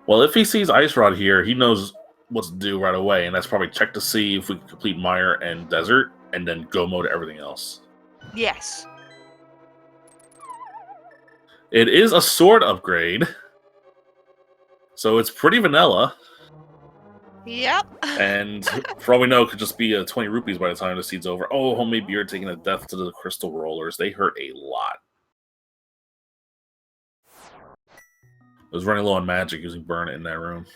Well, if he sees Ice Rod here, he knows what to do right away, and that's probably check to see if we can complete Meyer and Desert, and then go mode everything else. Yes. It is a sword upgrade, so it's pretty vanilla. Yep. And for all we know, it could just be 20 rupees by the time the seed's over. Oh, homemadebeer taking a death to the crystal rollers. They hurt a lot. I was running low on magic using Burn in that room.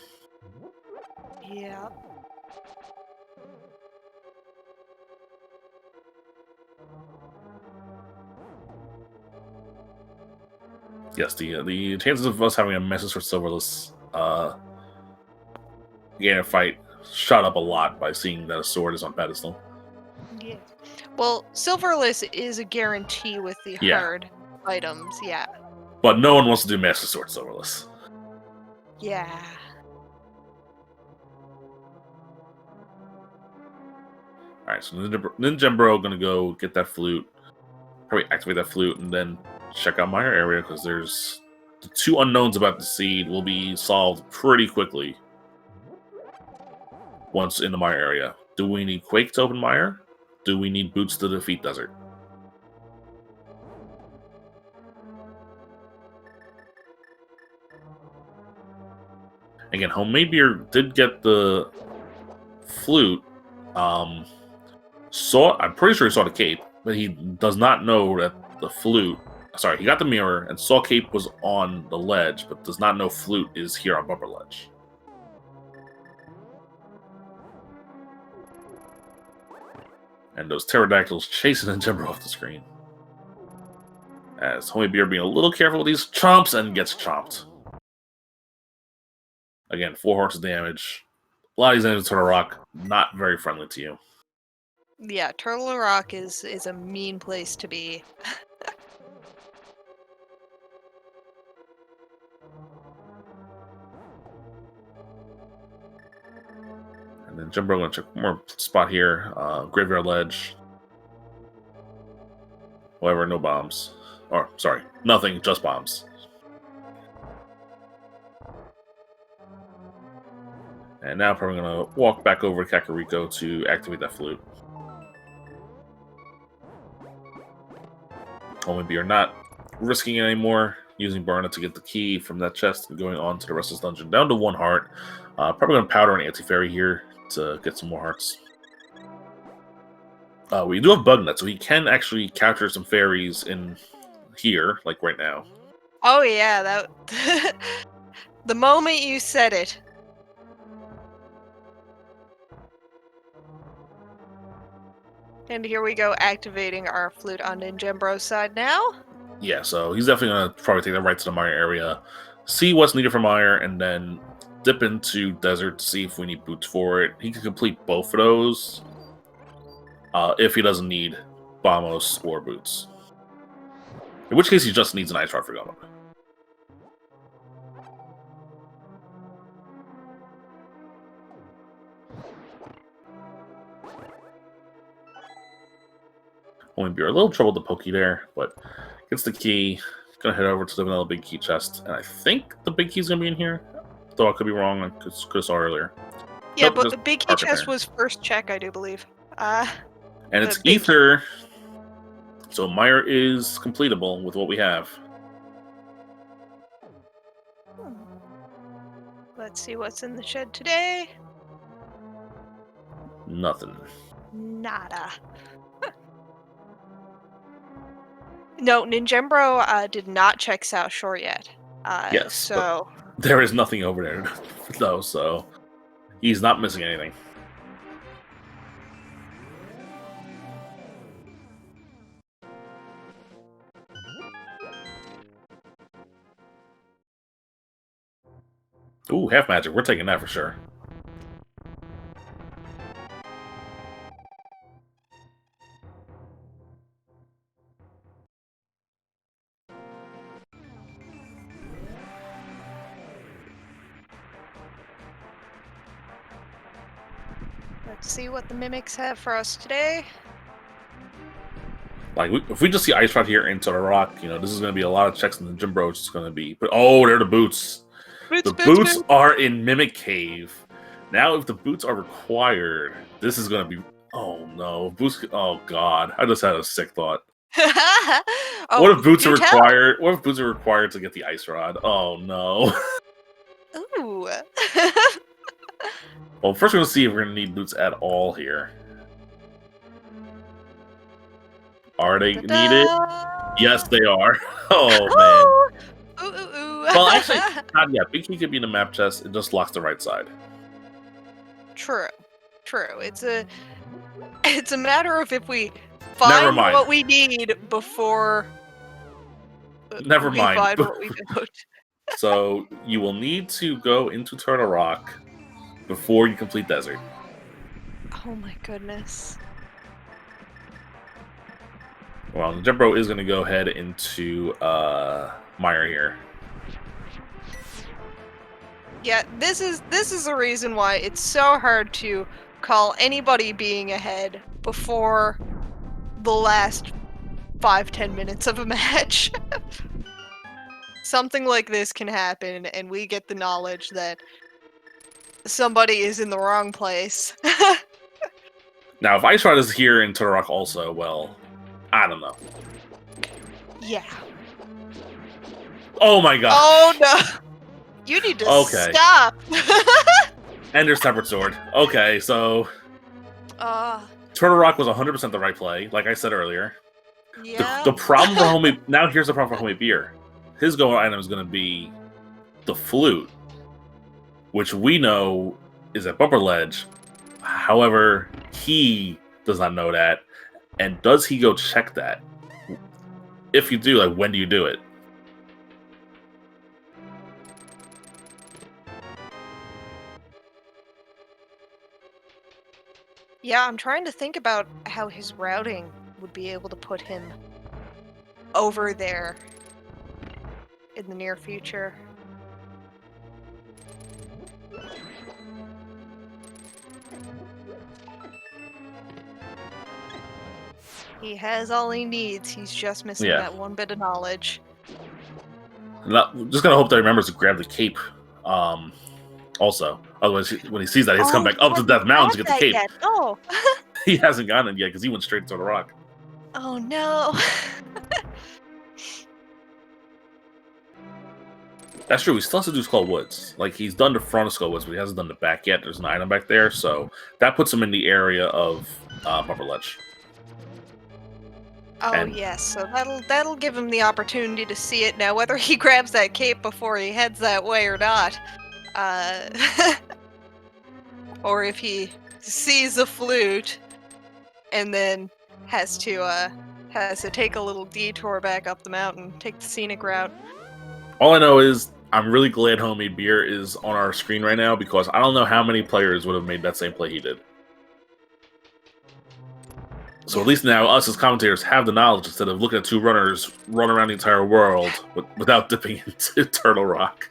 Yeah. Yes, the chances of us having a message for Silverless Ganon fight shot up a lot by seeing that a sword is on pedestal. Yeah. Well, Silverless is a guarantee with the hard items, yeah. But no one wants to do Master Sword Silverless. Yeah. Alright, so Ninjembro gonna go get that flute, probably activate that flute, and then check out Meyer area, because there's the 2 unknowns about the seed will be solved pretty quickly once in the Meyer area. Do we need Quake to open Meyer? Do we need Boots to defeat Desert? Again, homemadebeer did get the flute. I'm pretty sure he saw the cape, but he does not know that the flute. Sorry, he got the mirror and saw cape was on the ledge, but does not know flute is here on Bumper Ledge. And those pterodactyls chasing Ninjembro off the screen. As Homemadebeer being a little careful with these chomps and gets chomped. Again, 4 hearts of damage. A lot of these enemies Turtle Rock, not very friendly to you. Yeah, Turtle Rock is a mean place to be. And then Ninjembro gonna check one more spot here. Graveyard Ledge. However, no bombs. Or, sorry, nothing, just bombs. And now probably gonna walk back over to Kakariko to activate that flute. Homemadebeer not risking it anymore, using Barna to get the key from that chest and going on to the rest of this dungeon. Down to 1 heart. Probably gonna powder an anti-fairy here to get some more hearts. We do have bug nuts, so he can actually capture some fairies in here, like right now. Oh yeah, that the moment you said it. And here we go, activating our flute on Ninjembro's side now. Yeah, so he's definitely going to probably take that right to the Meyer area, see what's needed for Meyer, and then dip into Desert to see if we need boots for it. He can complete both of those if he doesn't need Bombos or boots. In which case, he just needs an Ice Rod for Ganon. Homemadebeer a little trouble with the Pokey there, but gets the key. Gonna head over to the vanilla big key chest, and I think the big key's gonna be in here. Though I could be wrong. I could have saw earlier. Yeah, Nope, but just the big key park it chest there. was first check, I do believe. And it's the big Ether, so Meyer is completable with what we have. Let's see what's in the shed today. Nothing. Nada. No, Ninjembro did not check South Shore yet. Yes, so there is nothing over there, though, so he's not missing anything. Ooh, half magic. We're taking that for sure. let's see what the mimics have for us today. Like, if we just see Ice Rod here into the rock, you know, this is going to be a lot of checks in the Ninjembro. It's just going to be... But, oh, they're the boots. The boots are in Mimic Cave. Now, if the boots are required, this is going to be... Oh, no. Boots... Oh, God. I just had a sick thought. Oh, What if boots are required? What if boots are required to get the Ice Rod? Oh, no. Ooh. Well, first we're going to see if we're going to need boots at all here. Are they needed? Yes, they are. Oh, man. Ooh, ooh, ooh. Well, actually, not yet. Big Key could be in the map chest. It just locks the right side. True. It's a matter of if we find what we need before Never mind. Find what we don't. So you will need to go into Turtle Rock before you complete Desert. Oh my goodness. Well, Ninjembro is going to go ahead into Meyer here. Yeah, this is the reason why it's so hard to call anybody being ahead before the last 5-10 minutes of a match. Something like this can happen, and we get the knowledge that somebody is in the wrong place. Now, if Ice Rod is here in Turtle Rock also, well, I don't know. Yeah. Oh my god. Oh no! You need to stop! And there's Separate Sword. Okay, so... Turtle Rock was 100% the right play, like I said earlier. Yeah. The problem for now here's the problem for Homemadebeer. His go item is going to be the Flute, which we know is at Bumper Ledge. However, he does not know that. And does he go check that? if you do, like, when do you do it? Yeah, I'm trying to think about how his routing would be able to put him over there in the near future. He has all he needs. He's just missing that one bit of knowledge. Just gonna hope that he remembers to grab the cape. Also, otherwise, when he sees that, he has to come back up to Death Mountain to get the cape. Yet. Oh, He hasn't gotten it yet because he went straight to the rock. Oh no. That's true. He still has to do Skull Woods. Like, he's done the front of Skull Woods, but he hasn't done the back yet. There's an item back there, so that puts him in the area of Bumper Ledge. Oh and yes, so that'll give him the opportunity to see it now, whether he grabs that cape before he heads that way or not. Or if he sees the flute and then has to take a little detour back up the mountain, take the scenic route. All I know is I'm really glad Homemade Beer is on our screen right now, because I don't know how many players would have made that same play he did. So at least now us as commentators have the knowledge, instead of looking at two runners run around the entire world without dipping into Turtle Rock.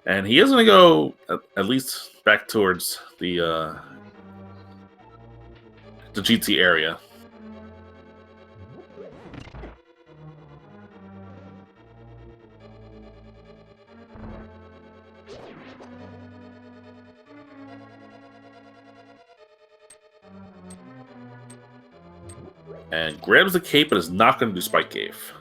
And he is going to go at least back towards the GT area. And grabs the cape, but is not going to do Spike Cave.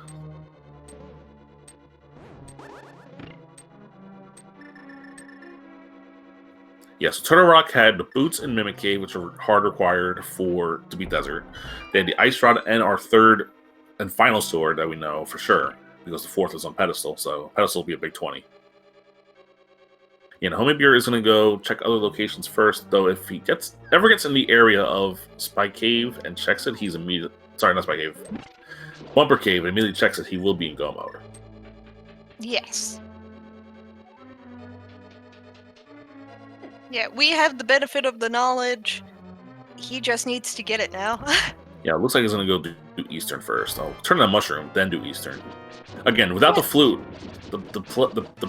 Yes, Turtle Rock had the boots and Mimic Cave, which are hard required to beat Desert. They had the Ice Rod and our third and final sword that we know for sure, because the fourth is on Pedestal, so Pedestal will be a big 20. Homemade Beer is going to go check other locations first, though if he ever gets in the area of Spike Cave and checks it, he's immediately... Sorry, not Spike Cave. Bumper Cave, and immediately checks it, he will be in go mode. Yes. Yeah, we have the benefit of the knowledge. He just needs to get it now. Yeah, it looks like he's going to go do Eastern first. I'll turn on Mushroom, then do Eastern. Again, without the flute, the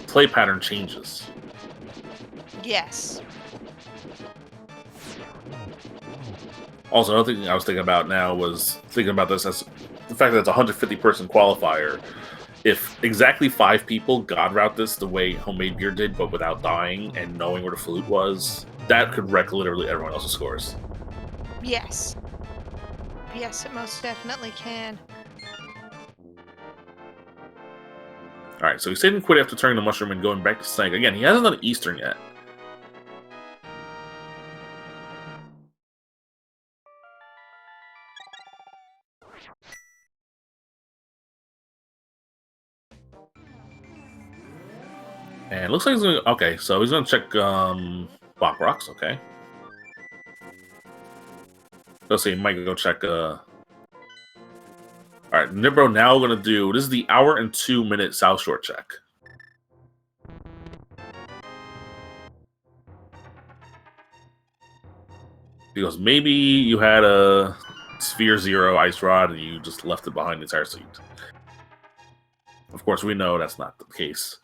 play pattern changes. Yes. Also, another thing I was thinking about now was thinking about this as the fact that it's a 150-person qualifier. If exactly 5 people God route this the way Homemade Beer did, but without dying and knowing where the flute was, that could wreck literally everyone else's scores. Yes. Yes, it most definitely can. Alright, so he didn't quit after turning the Mushroom and going back to Snake. Again, he hasn't done Eastern yet. And it looks like he's going to... Okay, so he's going to check Bach Rocks, okay. Let's see, he might go check... Alright, Ninjembro now going to do... This is the 1 hour and 2 minute South Shore check. Because maybe you had a Sphere Zero Ice Rod and you just left it behind the entire seat. Of course, we know that's not the case.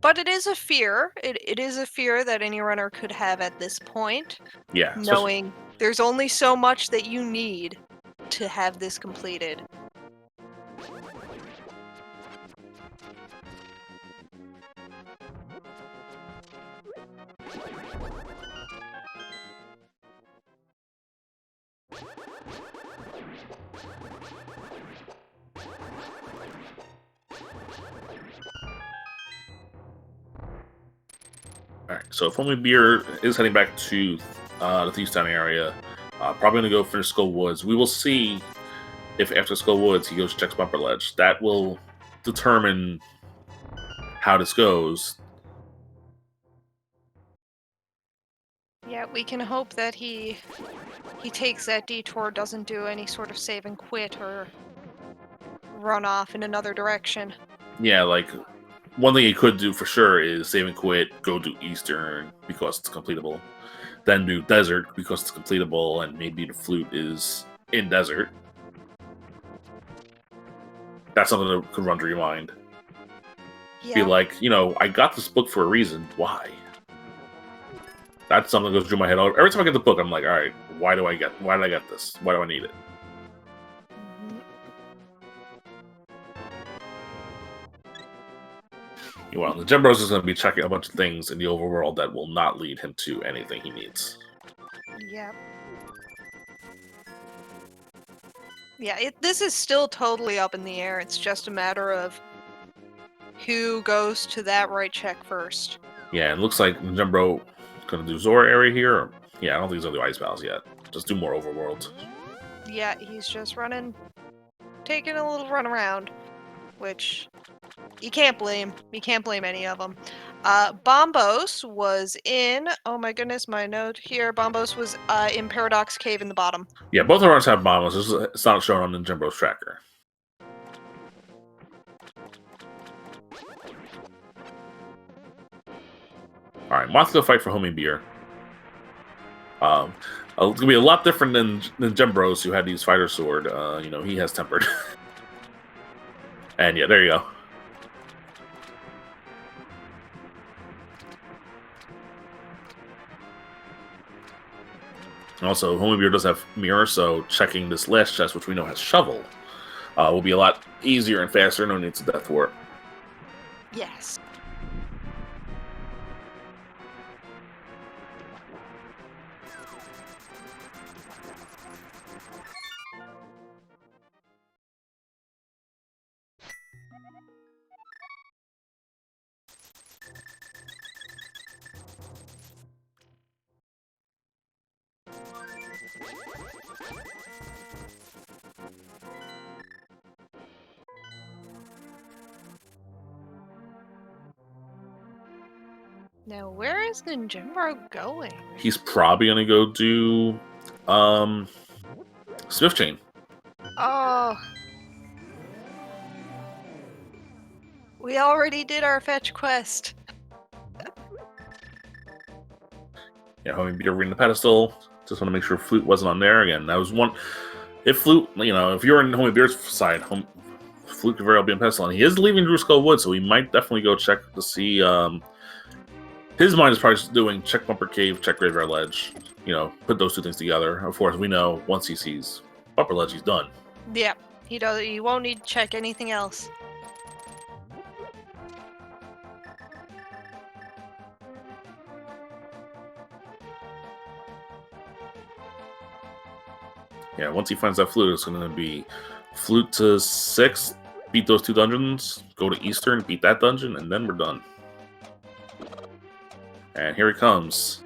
But it is a fear. It is a fear that any runner could have at this point. Yeah. Knowing there's only so much that you need to have this completed. Alright, so if Homemade Beer is heading back to the Thieves Town area, probably going to go finish Skull Woods. We will see if after Skull Woods he goes checks Bumper Ledge. That will determine how this goes. Yeah, we can hope that he takes that detour, doesn't do any sort of save and quit or run off in another direction. Yeah, like, one thing he could do for sure is save and quit, go do Eastern because it's completable, then do Desert because it's completable, and maybe the Flute is in Desert. That's something that could run through your mind. Yeah. Be like, I got this book for a reason. Why? That's something that goes through my head. Every time I get the book, I'm like, all right, why did I get this? Why do I need it? Well, the Ninjembro is going to be checking a bunch of things in the overworld that will not lead him to anything he needs. Yep. Yeah, this is still totally up in the air. It's just a matter of who goes to that right check first. Yeah, it looks like Ninjembro is going to do Zora area here. Yeah, I don't think he's going to do Ice Palace yet. Just do more overworld. Yeah, he's just taking a little run around, which you can't blame. You can't blame any of them. Bombos was in, oh my goodness, my note here. Bombos was in Paradox Cave in the bottom. Yeah, both of ours have bombs. It's not shown on Ninjembro's tracker. Alright, Moth's gonna fight for homemadebeer. It's gonna be a lot different than Ninjembros, who had to use Fighter Sword. He has tempered. And yeah, there you go. Also, homemadebeer does have mirror, so checking this last chest, which we know has shovel, will be a lot easier and faster. No need to death for it. Yes. Now, where is Ninjembro going? He's probably gonna go do Swift Chain. Oh. We already did our fetch quest. Yeah, homemadebeer ring the pedestal. Just want to make sure Flute wasn't on there again. That was one. If Flute, if you're in homemadebeer's side, Flute could very well be on pedestal, and he is leaving Drew Skull Wood, so we might definitely go check to see. His mind is probably just doing check Bumper Cave, check Graveyard Ledge. Put those two things together. Of course, we know once he sees Bumper Ledge, he's done. Yeah, he does. He won't need to check anything else. Yeah, once he finds that Flute, it's going to be Flute to 6, beat those 2 dungeons, go to Eastern, beat that dungeon, and then we're done. And here he comes.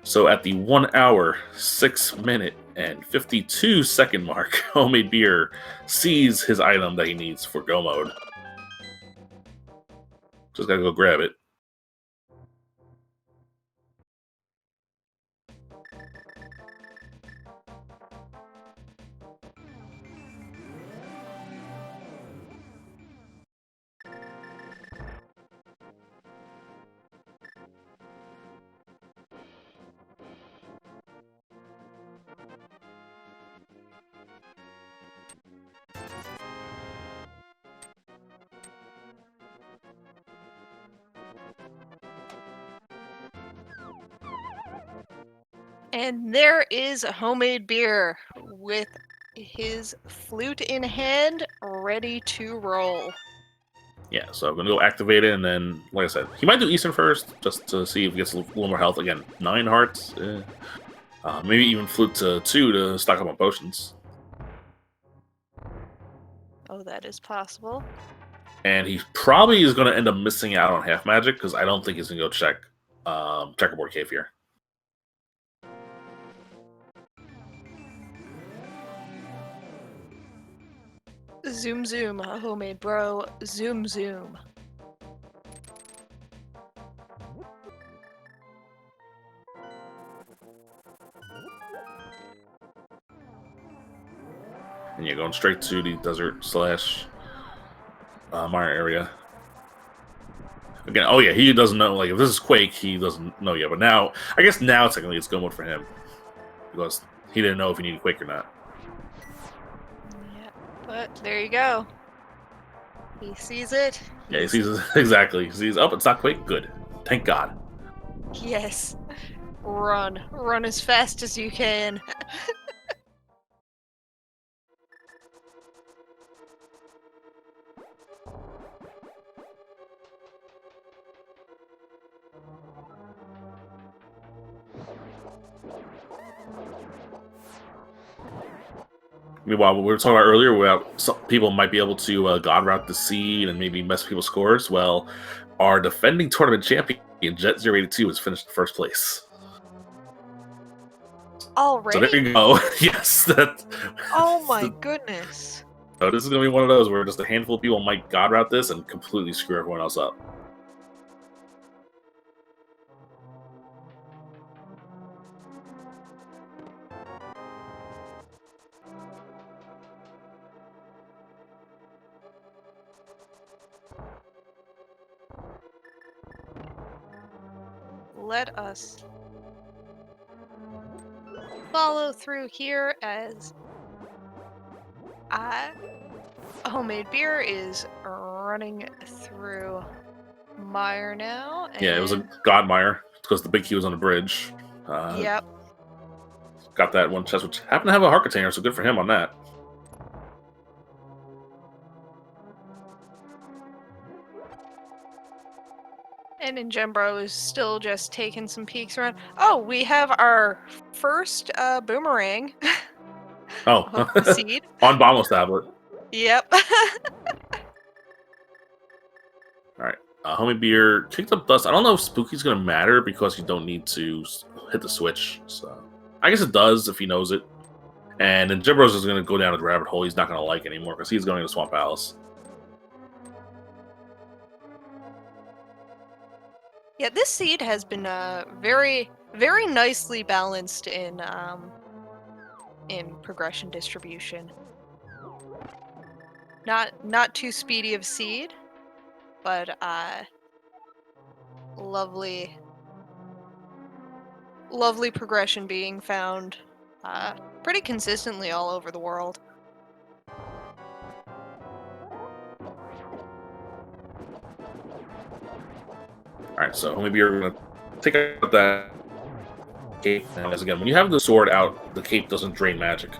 So at the 1 hour, 6 minute, and 52 second mark, homemadebeer sees his item that he needs for go mode. Just gotta go grab it. And there is a homemadebeer with his flute in hand, ready to roll. Yeah, so I'm gonna go activate it, and then, like I said, he might do Eastern first, just to see if he gets a little more health. Again, 9 hearts. Maybe even Flute to 2 to stock up on potions. Oh, that is possible. And he probably is going to end up missing out on half magic, because I don't think he's going to go check Checkerboard Cave here. Zoom zoom, a homemade bro. Zoom zoom. And you're going straight to the Desert / Meyer area. Again, oh yeah, he doesn't know. Like if this is Quake, he doesn't know yet. But now, I guess now technically it's go mode for him because he didn't know if he needed Quake or not. Yeah, but there you go. He sees it. Yeah, he sees exactly. He sees, oh, it's not Quake. Good, thank God. Yes. Run as fast as you can. Meanwhile, what we were talking about earlier, about some people might be able to god route the seed and maybe mess with people's scores. Well, our defending tournament champion, Jet082, is finished in first place. Already? So there you go. Yes. Oh my goodness. So this is going to be one of those where just a handful of people might god route this and completely screw everyone else up. Let us follow through here as homemade beer is running through Meyer now. And Yeah, it was a god Meyer because the big key was on the bridge. Yep. Got that one chest, which happened to have a heart container, so good for him on that. And Ninjembro is still just taking some peeks around. Oh, we have our first boomerang. Oh, of the seed. On Bombos tablet. Yep. Alright. Homie Beer kicked up dust. I don't know if Spooky's going to matter because you don't need to hit the switch. So I guess it does if he knows it. And then Jibbros is going to go down to the rabbit hole he's not going to like anymore because he's going to Swamp Palace. Yeah, this seed has been very, very nicely balanced in progression distribution. Not too speedy of seed, but lovely progression being found pretty consistently all over the world. Alright, so maybe you're going to take out that cape. And as again, when you have the sword out, the cape doesn't drain magic.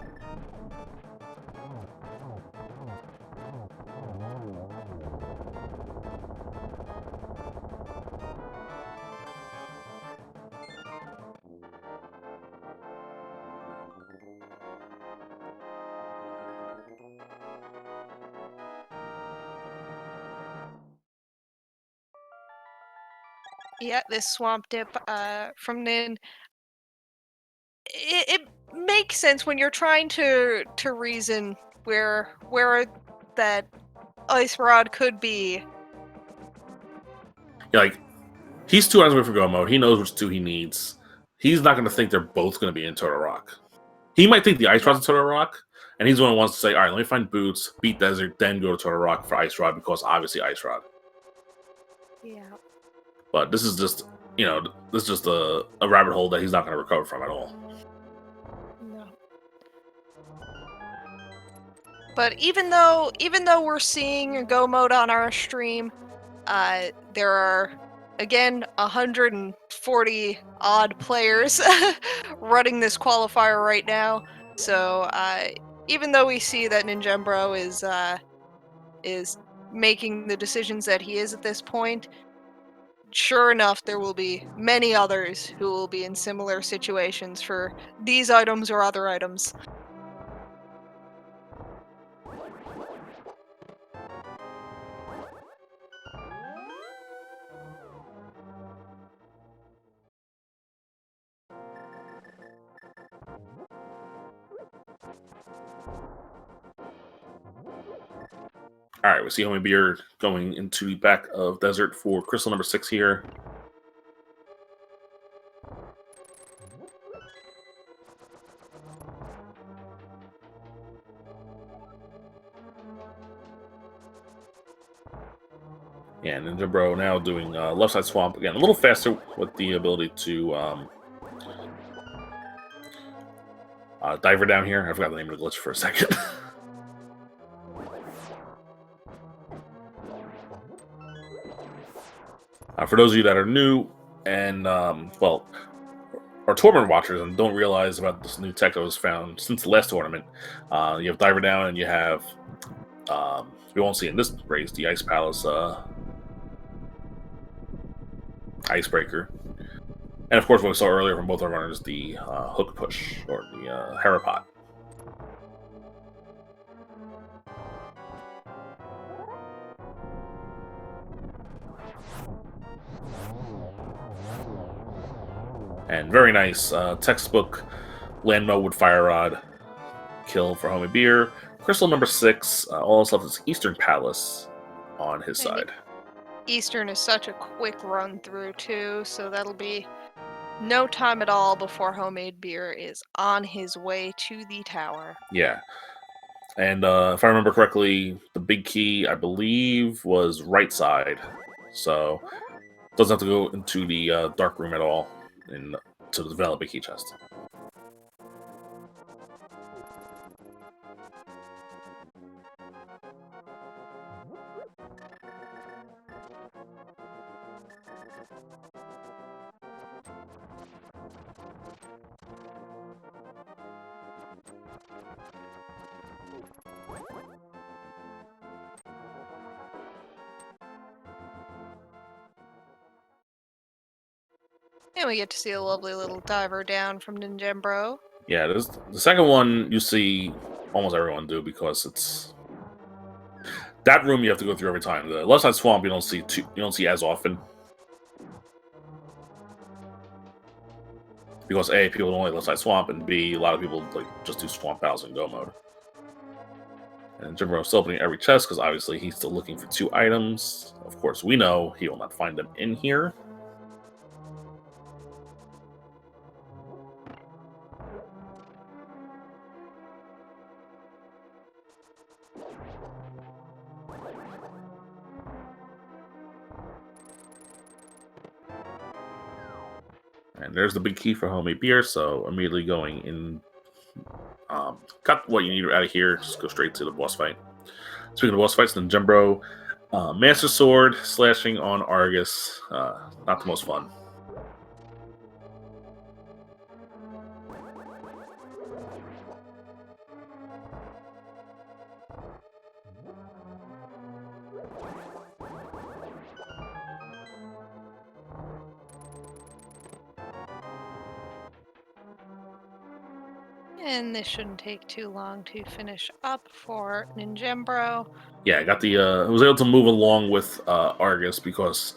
Yeah, this swamp dip from Nin. It makes sense when you're trying to reason where that ice rod could be. Yeah, like, he's 2 hours away from go mode. He knows which 2 he needs. He's not going to think they're both going to be in Turtle Rock. He might think the Ice Rod's in Turtle Rock, and he's the one who wants to say, all right, let me find Boots, beat Desert, then go to Turtle Rock for Ice Rod, because obviously Ice Rod. Yeah. But this is just, this is just a rabbit hole that he's not going to recover from at all. No. But even though we're seeing go mode on our stream, there are again 140 odd players running this qualifier right now. So even though we see that Ninjembro is making the decisions that he is at this point, sure enough, there will be many others who will be in similar situations for these items or other items. All right, we see Homie Beer going into the back of Desert for crystal number 6 here. Yeah, Ninjembro now doing left side swamp again, a little faster with the ability to diver down here. I forgot the name of the glitch for a second. For those of you that are new and well, are tournament watchers and don't realize about this new tech that was found since the last tournament, you have diver down and you have we won't see in this race the Ice Palace icebreaker. And of course, what we saw earlier from both our runners, the hook push, or the Harapot. And very nice textbook land mode with Fire Rod kill for homemadebeer. Crystal number 6, all that's left is Eastern Palace on his side. Eastern is such a quick run through too, so that'll be no time at all before homemadebeer is on his way to the tower. Yeah. And if I remember correctly, the big key, I believe, was right side. So doesn't have to go into the dark room at all to develop a key chest. And we get to see a lovely little diver down from Ninjembro. Yeah, the second one you see almost everyone do because it's that room you have to go through every time. The left side swamp you don't see as often because A, people don't like left side swamp, and B, a lot of people like just do swamp battles in go mode. And Jimbo is still opening every chest because obviously he's still looking for 2 items. Of course, we know he will not find them in here. And there's the big key for homemadebeer, so immediately going in. Cut what you need out of here, just go straight to the boss fight. Speaking of boss fights, Ninjembro, Master Sword, slashing on Argus, not the most fun. And this shouldn't take too long to finish up for Ninjembro. Yeah, I got the. I was able to move along with Argus because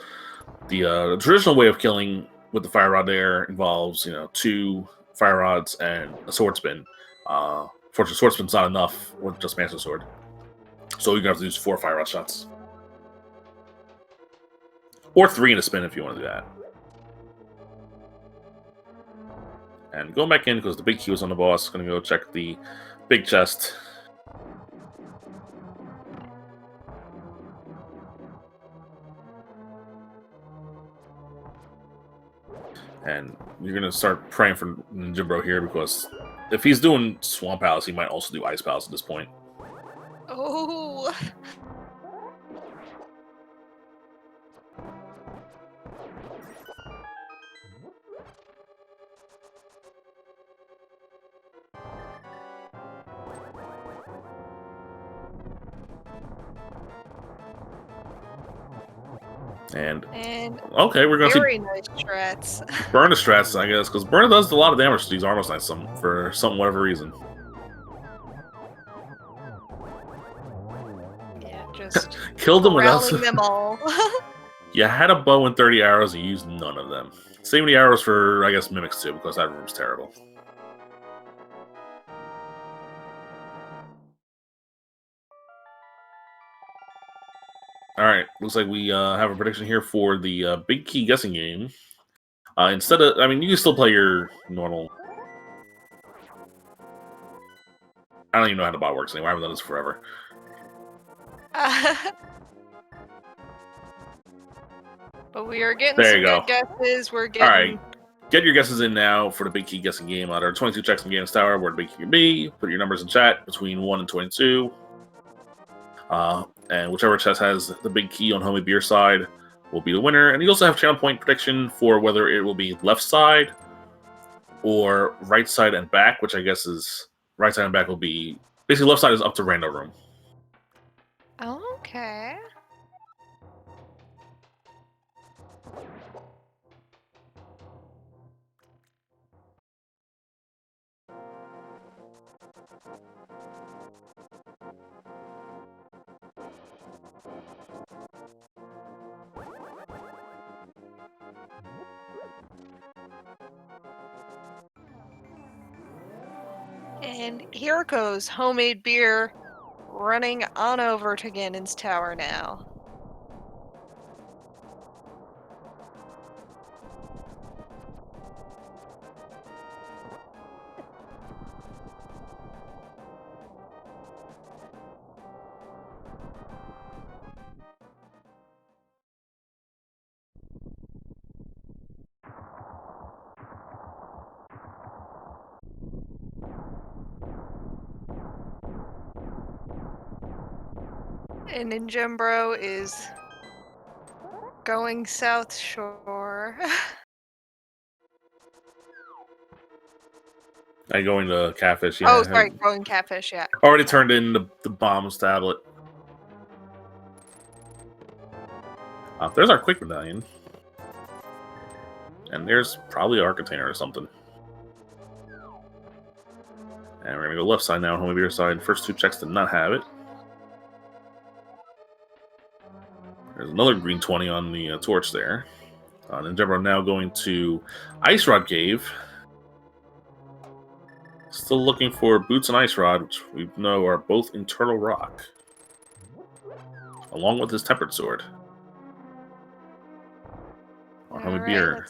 the traditional way of killing with the fire rod there involves 2 fire rods and a sword spin. Fortunately, sword spin's not enough with just Master Sword, so you're gonna have to use 4 fire rod shots, or 3 in a spin if you want to do that. And going back in because the big key was on the boss. Gonna go check the big chest. And you're gonna start praying for Ninjembro here because if he's doing Swamp Palace, he might also do Ice Palace at this point. Oh. And And okay, we're gonna very see nice strats. Burn the strats, I guess, because Burn does a lot of damage to these armor knights for some whatever reason. Yeah, just Killed them without them all. You had a bow and 30 arrows and you used none of them. Save the arrows for, I guess, mimics too, because that room's terrible. Alright, looks like we have a prediction here for the big key guessing game. Instead of, I mean, you can still play your normal. I don't even know how the bot works anymore. I haven't done this forever. But we are getting There some you go. good guesses. We're All getting... right. Get your guesses in now for the Big Key guessing game. There are 22 checks in Games Tower where the Big Key can be. Put your numbers in chat between 1 and 22. And whichever chest has the Big Key on Homemade Beer side will be the winner. And you also have channel point prediction for whether it will be left side or right side and back, which I guess is right side and back will be... Basically, left side is up to Rando Room. Oh, okay. And here goes Homemade Beer running on over to Ganon's tower now. And Ninjembro is going South Shore. I go into Catfish. Yeah. Oh, sorry, going Catfish, yeah. Already turned in the bombs tablet. There's our quick medallion. And there's probably our container or something. And we're going to go left side now, Homemade Beer side. First two checks did not have it. There's another green 20 on the torch there. Ninjembro now going to Ice Rod Cave. Still looking for Boots and Ice Rod, which we know are both internal rock. Along with his Tempered Sword. Or Homemade Beer.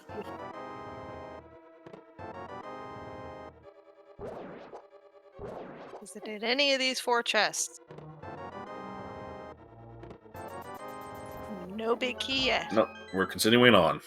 Is it in any of these 4 chests? No big key yet. No, we're continuing on.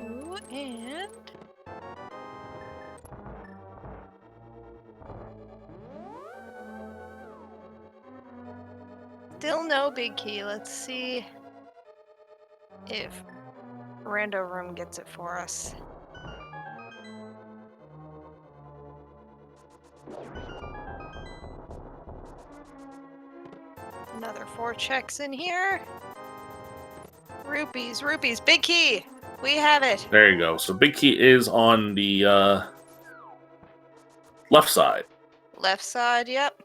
Ooh, and... Still no big key. Let's see if Rando Room gets it for us. Another 4 checks in here. Rupees, rupees, big key! We have it! There you go. So Big Key is on the left side. Left side, yep.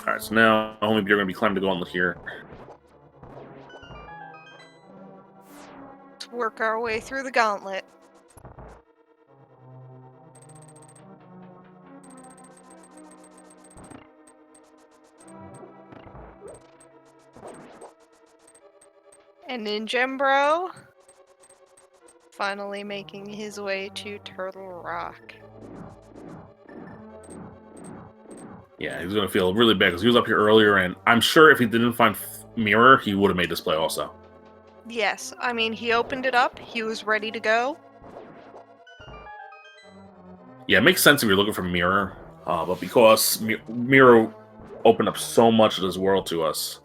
Alright, so now Homemade Beer are going to be climbing the gauntlet here. Let's work our way through the gauntlet. And Ninjembro finally making his way to Turtle Rock. Yeah, he's going to feel really bad because he was up here earlier, and I'm sure if he didn't find Mirror, he would have made this play also. Yes, I mean, he opened it up, he was ready to go. Yeah, it makes sense if you're looking for Mirror, but because Mirror opened up so much of this world to us.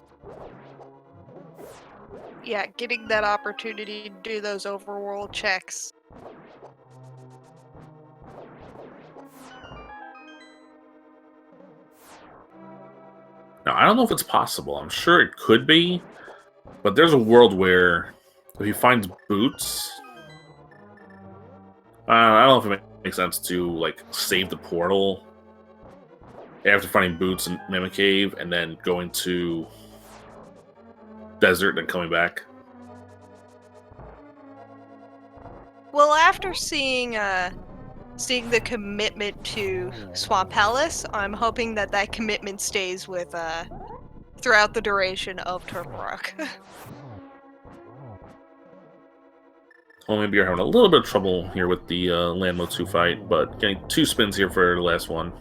Yeah, getting that opportunity to do those overworld checks. Now, I don't know if it's possible. I'm sure it could be, but there's a world where if he finds boots, I don't know if it makes sense to like save the portal after finding boots in Mimic Cave and then going to desert and coming back. Well, after seeing the commitment to Swamp Palace, I'm hoping that that commitment stays with throughout the duration of Turtle Rock. Well, maybe you're having a little bit of trouble here with the Land Mode 2 fight, but getting 2 spins here for the last one.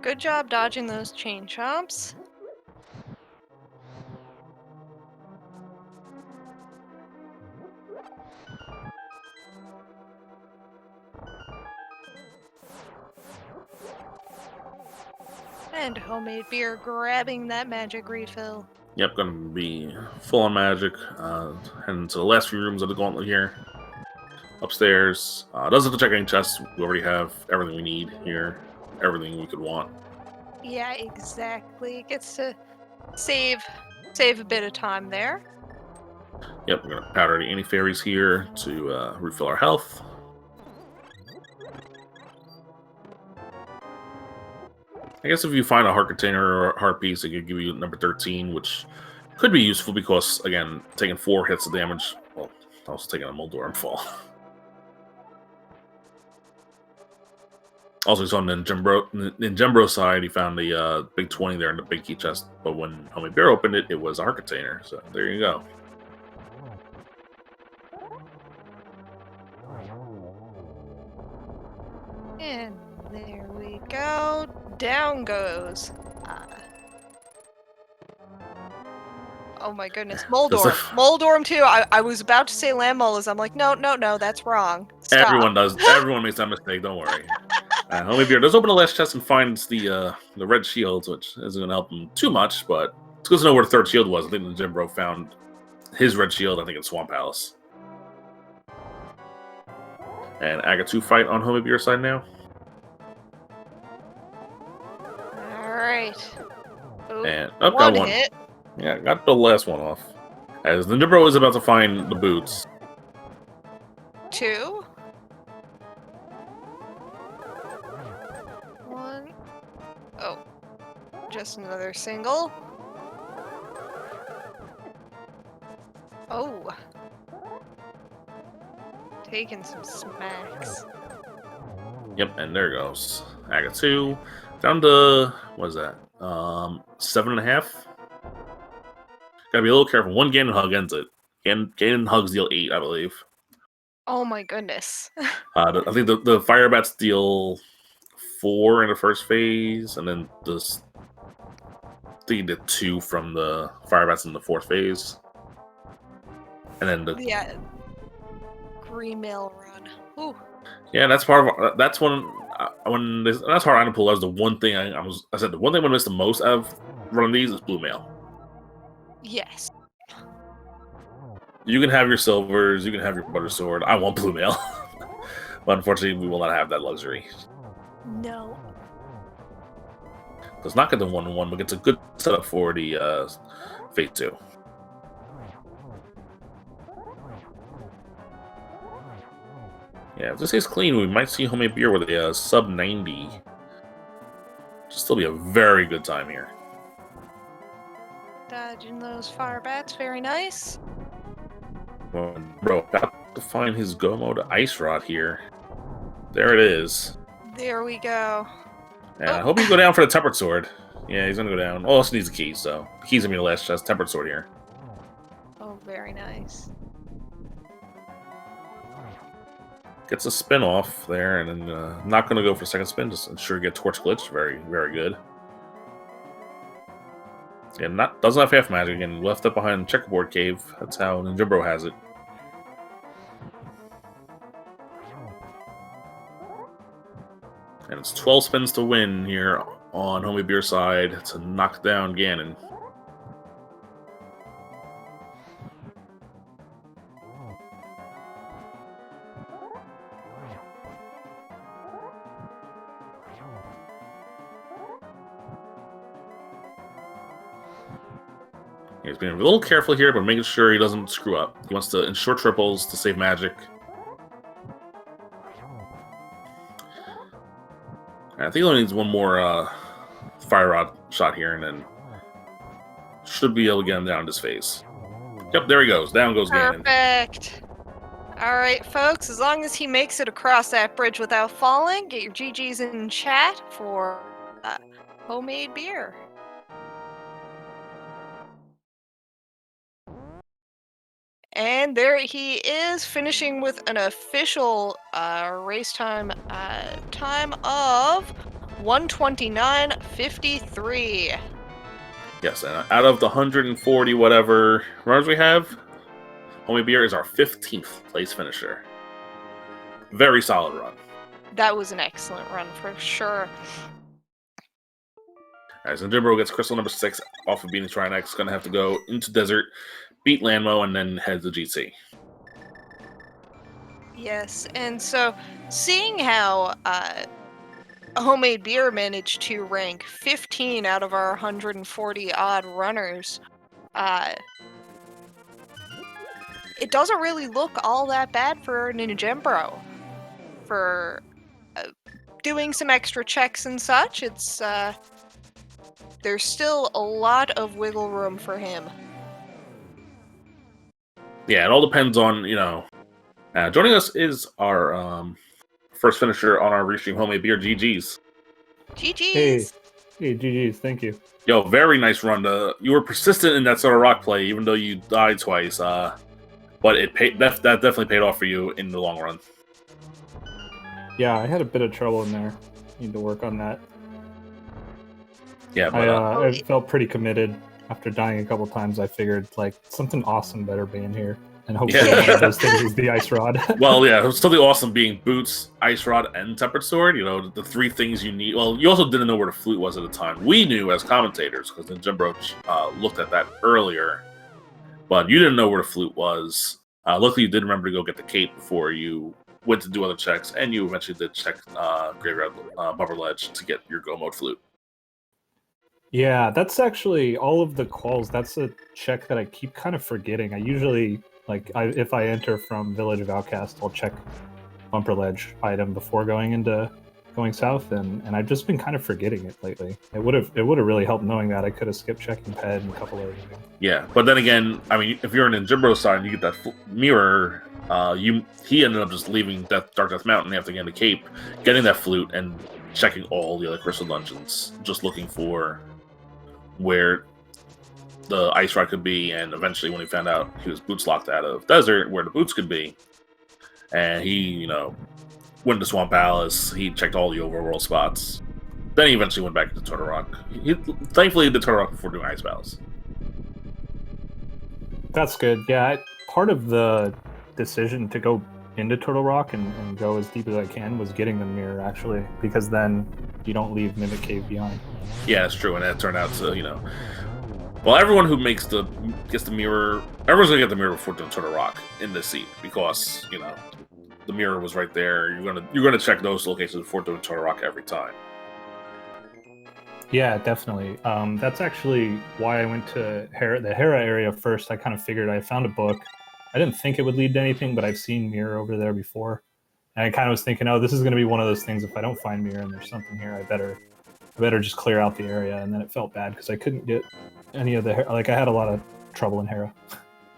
Good job dodging those chain chomps. And homemade beer grabbing that magic refill. Yep, gonna be full on magic. Heading to the last few rooms of the gauntlet here. Upstairs. Doesn't have to check any chests. We already have everything we need here. Everything we could want. Yeah, exactly. Gets to save a bit of time there. Yep, we're gonna powder the anti-fairies here to refill our health. I guess if you find a heart container or a heart piece, it could give you number 13, which could be useful because, again, taking 4 hits of damage. Well, I was taking a Moldorm fall. Also, we saw on the Ninjembro side, he found the big 20 there in the big key chest. But when Homemade Bear opened it, it was a heart container. So there you go. And there we go. Down goes. Oh my goodness. Moldorm. Moldorm too. I was about to say land molars. I'm like, no, that's wrong. Stop. Everyone does. Everyone makes that mistake. Don't worry. Homemade Beer does open the last chest and finds the red shields, which isn't going to help him too much, but it's good to know where the 3rd shield was. I think the Ninjembro found his red shield, I think, in Swamp Palace. And Aga 2 fight on Homemade Beer side now. Alright. And got one. Hit. Yeah, got the last one off. As the Ninjembro is about to find the boots. 2. 1. Oh. Just another single. Oh. Taking some smacks. Yep, and there goes. Aga 2. Down to, what is that? 7.5? Gotta be a little careful. 1 Ganon hug ends it. Ganon hugs deal 8, I believe. Oh my goodness. I think the fire bats deal 4 in the first phase, and then the 2 from the fire bats in the 4th phase. And then the Green Mail run. Ooh. Yeah, that's part of that's when that's hard item pool. That was the one thing I said the one thing I'm gonna miss the most out of running these is blue mail. Yes. You can have your silvers, you can have your butter sword. I want blue mail, but unfortunately, we will not have that luxury. No. Does not get the 1-1, but gets a good setup for the Fate 2. Yeah, if this is clean, we might see Homemade Beer with a sub 90. Should still be a very good time here. Dodging those fire bats, very nice. Well, bro, about to find his go mode ice rod here. There it is. There we go. And I hope you go down for the tempered sword. Yeah, he's gonna go down. Oh, also needs the keys, so the keys gonna be the last chest. Tempered sword here. Oh, very nice. Gets a spin off there, and then not gonna go for a second spin. Just ensure you get torch glitch. Very, very good. Yeah, doesn't have half magic and left it behind checkerboard cave. That's how Ninjembro has it. And it's 12 spins to win here on homemadebeer side to knock down Ganon. He's being a little careful here, but making sure he doesn't screw up. He wants to ensure triples to save magic. I think he only needs one more fire rod shot here, and then should be able to get him down his face. Yep, there he goes. Down goes Ganon. Perfect. All right, folks. As long as he makes it across that bridge without falling, get your GGs in chat for homemade beer. And there he is, finishing with an official race time of 1:29:53. Yes, and out of the 140 whatever runners we have, homemadebeer is our 15th place finisher. Very solid run. That was an excellent run for sure. As Ninjembro gets crystal number 6 off of beating Trinex, going to have to go into Desert, beat Landmo, and then head to GC. Yes, and so seeing how homemadebeer managed to rank 15 out of our 140 odd runners, it doesn't really look all that bad for Ninjembro. For doing some extra checks and such, it's there's still a lot of wiggle room for him. Yeah, it all depends on, joining us is our first finisher on our restream homemadebeer, GG's. GG's! Hey, GG's, thank you. Yo, very nice run. You were persistent in that sort of rock play, even though you died twice. But it paid. That definitely paid off for you in the long run. Yeah, I had a bit of trouble in there. Need to work on that. Yeah, but I felt pretty committed after dying a couple times. I figured like something awesome better be in here, and hopefully one of those things is the ice rod. Well, yeah, it was something awesome being boots, ice rod, and tempered sword. The 3 things you need. Well, you also didn't know where the flute was at the time. We knew as commentators because Ninjembro looked at that earlier, but you didn't know where the flute was. Luckily, you did remember to go get the cape before you went to do other checks, and you eventually did check Graveyard Bumper Ledge to get your Go Mode flute. Yeah, that's actually all of the quals. That's a check that I keep kind of forgetting. I usually, if I enter from Village of Outcast, I'll check Bumper Ledge item before going south, and I've just been kind of forgetting it lately. It would have really helped knowing that. I could have skipped checking Ped and a couple of things. Yeah, but then again, I mean, if you're in Ninjembro's side and you get that mirror, he ended up just leaving Dark Death Mountain after getting the cape, getting that flute, and checking all the other crystal dungeons, just looking for where the ice rod could be, and eventually when he found out he was boots locked out of Desert, where the boots could be, and he, went to Swamp Palace, he checked all the overworld spots. Then he eventually went back to Turtle Rock. Thankfully, he did Turtle Rock before doing Ice Palace. That's good. Yeah, part of the decision to go into Turtle Rock and go as deep as I can was getting the mirror, actually, because then you don't leave Mimic Cave behind. Yeah, that's true, and that turned out to, well, everyone who gets the mirror, everyone's gonna get the mirror before doing Turtle Rock in this seat, because, the mirror was right there. You're gonna check those locations before doing Turtle Rock every time. Yeah, definitely. That's actually why I went to the Hera area first. I kind of figured I found a book. I didn't think it would lead to anything, but I've seen mirror over there before. And I kind of was thinking, oh, this is going to be one of those things. If I don't find mirror and there's something here, I better just clear out the area. And then it felt bad because I couldn't get any of the, I had a lot of trouble in Hera.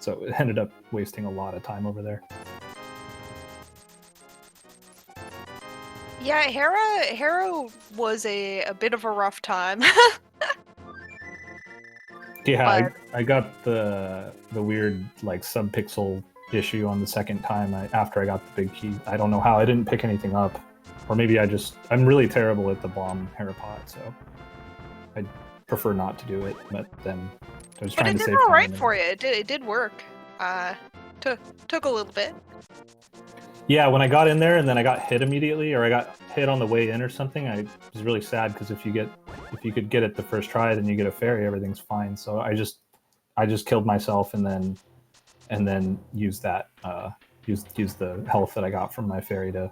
So it ended up wasting a lot of time over there. Yeah, Hera was a bit of a rough time. Yeah, But- I got the weird like subpixel issue on the second time after I got the big key. I don't know how I didn't pick anything up, or maybe I'm really terrible at the bomb Herapod, so I prefer not to do it. But then I was But trying it to did save all right time for you. It did work. Took a little bit. Yeah, when I got in there and then I got hit immediately, or I got hit on the way in or something, I was really sad because if you could get it the first try, then you get a fairy, everything's fine. So I just killed myself and then used that used the health that I got from my fairy to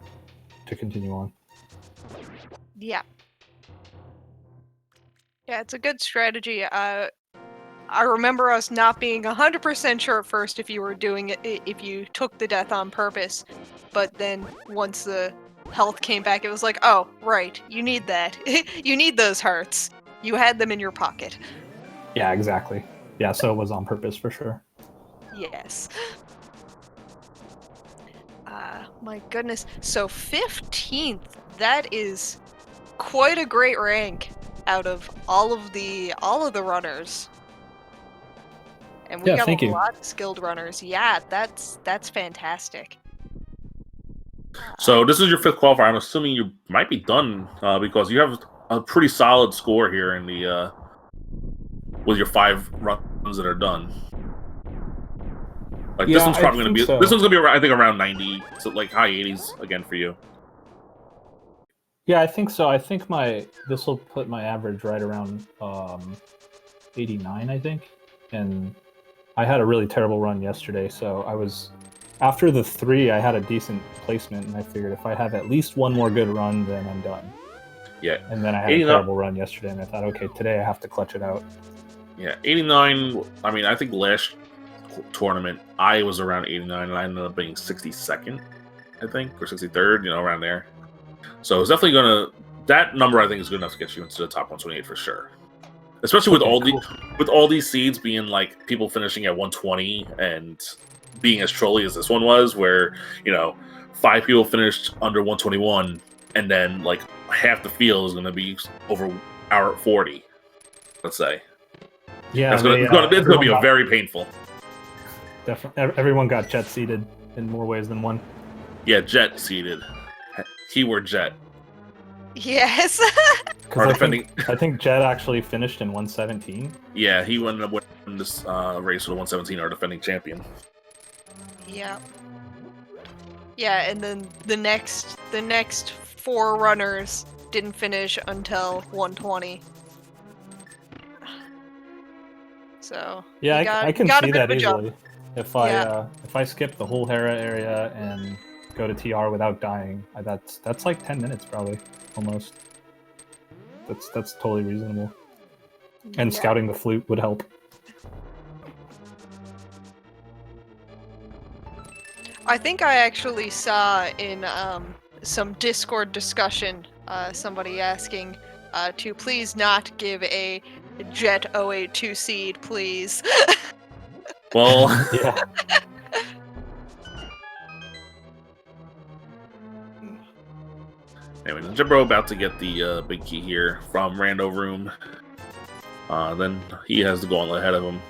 continue on. Yeah. Yeah, it's a good strategy. I remember us not being 100% sure at first if you were doing it, if you took the death on purpose, but then once the health came back, it was like, oh, right, you need that. You need those hearts. You had them in your pocket. Yeah, exactly. Yeah, so it was on purpose for sure. Yes. My goodness. So 15th, that is quite a great rank out of all of the runners. And we Yeah, got thank a you. lot of skilled runners. Yeah, that's fantastic. So this is your 5th qualifier. I'm assuming you might be done because you have a pretty solid score here in the with your 5 runs that are done. Like Yeah, this one's probably I going to be think so. this one's going to be around, I think around 90, so like high 80s again for you. Yeah, I think so. I think this will put my average right around 89, I think. And I had a really terrible run yesterday, so after the 3, I had a decent placement, and I figured if I have at least one more good run, then I'm done. Yeah. And then I had a terrible run yesterday, and I thought, okay, today I have to clutch it out. Yeah, 89. I mean, I think last tournament I was around 89, and I ended up being 62nd, I think, or 63rd, around there. So it's definitely that number I think is good enough to get you into the top 128 for sure. Especially with all these seeds being like people finishing at 120 and being as trolly as this one was, where 5 people finished under 121, and then like half the field is going to be over our 40. Let's say. Yeah, it's going to be very painful. Definitely, everyone got jet seeded in more ways than one. Yeah, jet seeded. Keyword jet. Yes. I think Jet actually finished in 117. Yeah, he ended up winning this race with a 117, our defending champion. Yeah. Yeah, and then the next 4 runners didn't finish until 120. So yeah, I can see that easily. If I skip the whole Hera area and go to TR without dying, that's like 10 minutes probably, almost. That's totally reasonable. And scouting the flute would help. I think I actually saw in some Discord discussion somebody asking to please not give a Jet 082 seed, please. Well, yeah. Anyway, Ninjembro about to get the big key here from Rando Room. Then he has the gauntlet ahead of him.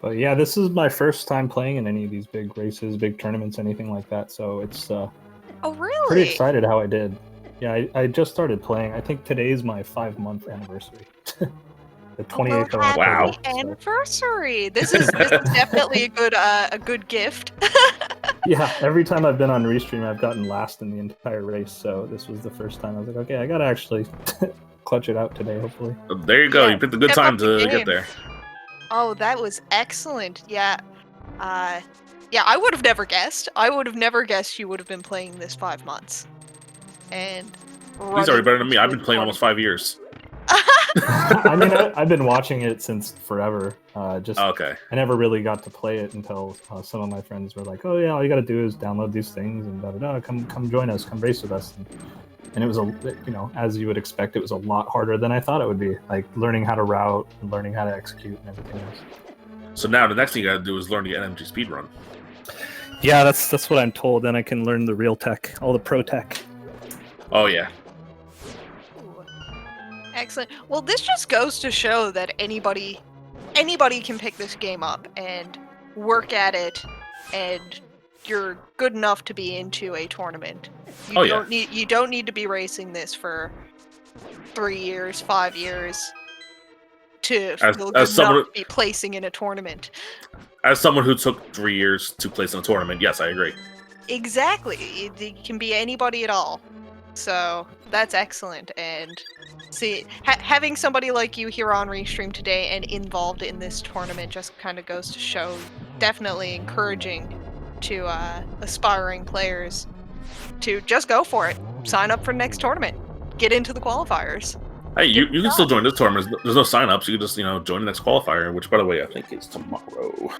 But yeah, this is my first time playing in any of these big races, big tournaments, anything like that. So it's oh, really? Pretty excited how I did. Yeah, I just started playing. I think today's my 5-month anniversary. The 28th of October. Wow. Anniversary. This is definitely a good gift. Yeah, every time I've been on Restream, I've gotten last in the entire race. So this was the first time I was like, okay, I gotta actually clutch it out today, hopefully. There you go. You picked a good time to get there. Oh, that was excellent. Yeah. Yeah, I would have never guessed. I would have never guessed you would have been playing this 5 months. And he's already better than me. I've been playing almost 5 years. I mean, I've been watching it since forever. Okay. I never really got to play it until some of my friends were like, "Oh yeah, all you got to do is download these things and da da da. Come join us. Come race with us." And and it was as you would expect, it was a lot harder than I thought it would be. Like learning how to route and learning how to execute and everything else. So now the next thing you got to do is learn the NMG speedrun. Yeah, that's what I'm told. Then I can learn the real tech, all the pro tech. Oh yeah. Ooh. Excellent. Well, this just goes to show that anybody can pick this game up and work at it, and you're good enough to be into a tournament. You don't need to be racing this for 3 years, 5 years to feel good enough to be placing in a tournament. As someone who took 3 years to place in a tournament, yes, I agree. Exactly. It can be anybody at all. So that's excellent. And see, having somebody like you here on Restream today and involved in this tournament just kind of goes to show, definitely encouraging to aspiring players to just go for it. Sign up for the next tournament. Get into the qualifiers. Hey, you can still join this tournament. There's no sign-ups. You can just, join the next qualifier, which, by the way, I think is tomorrow.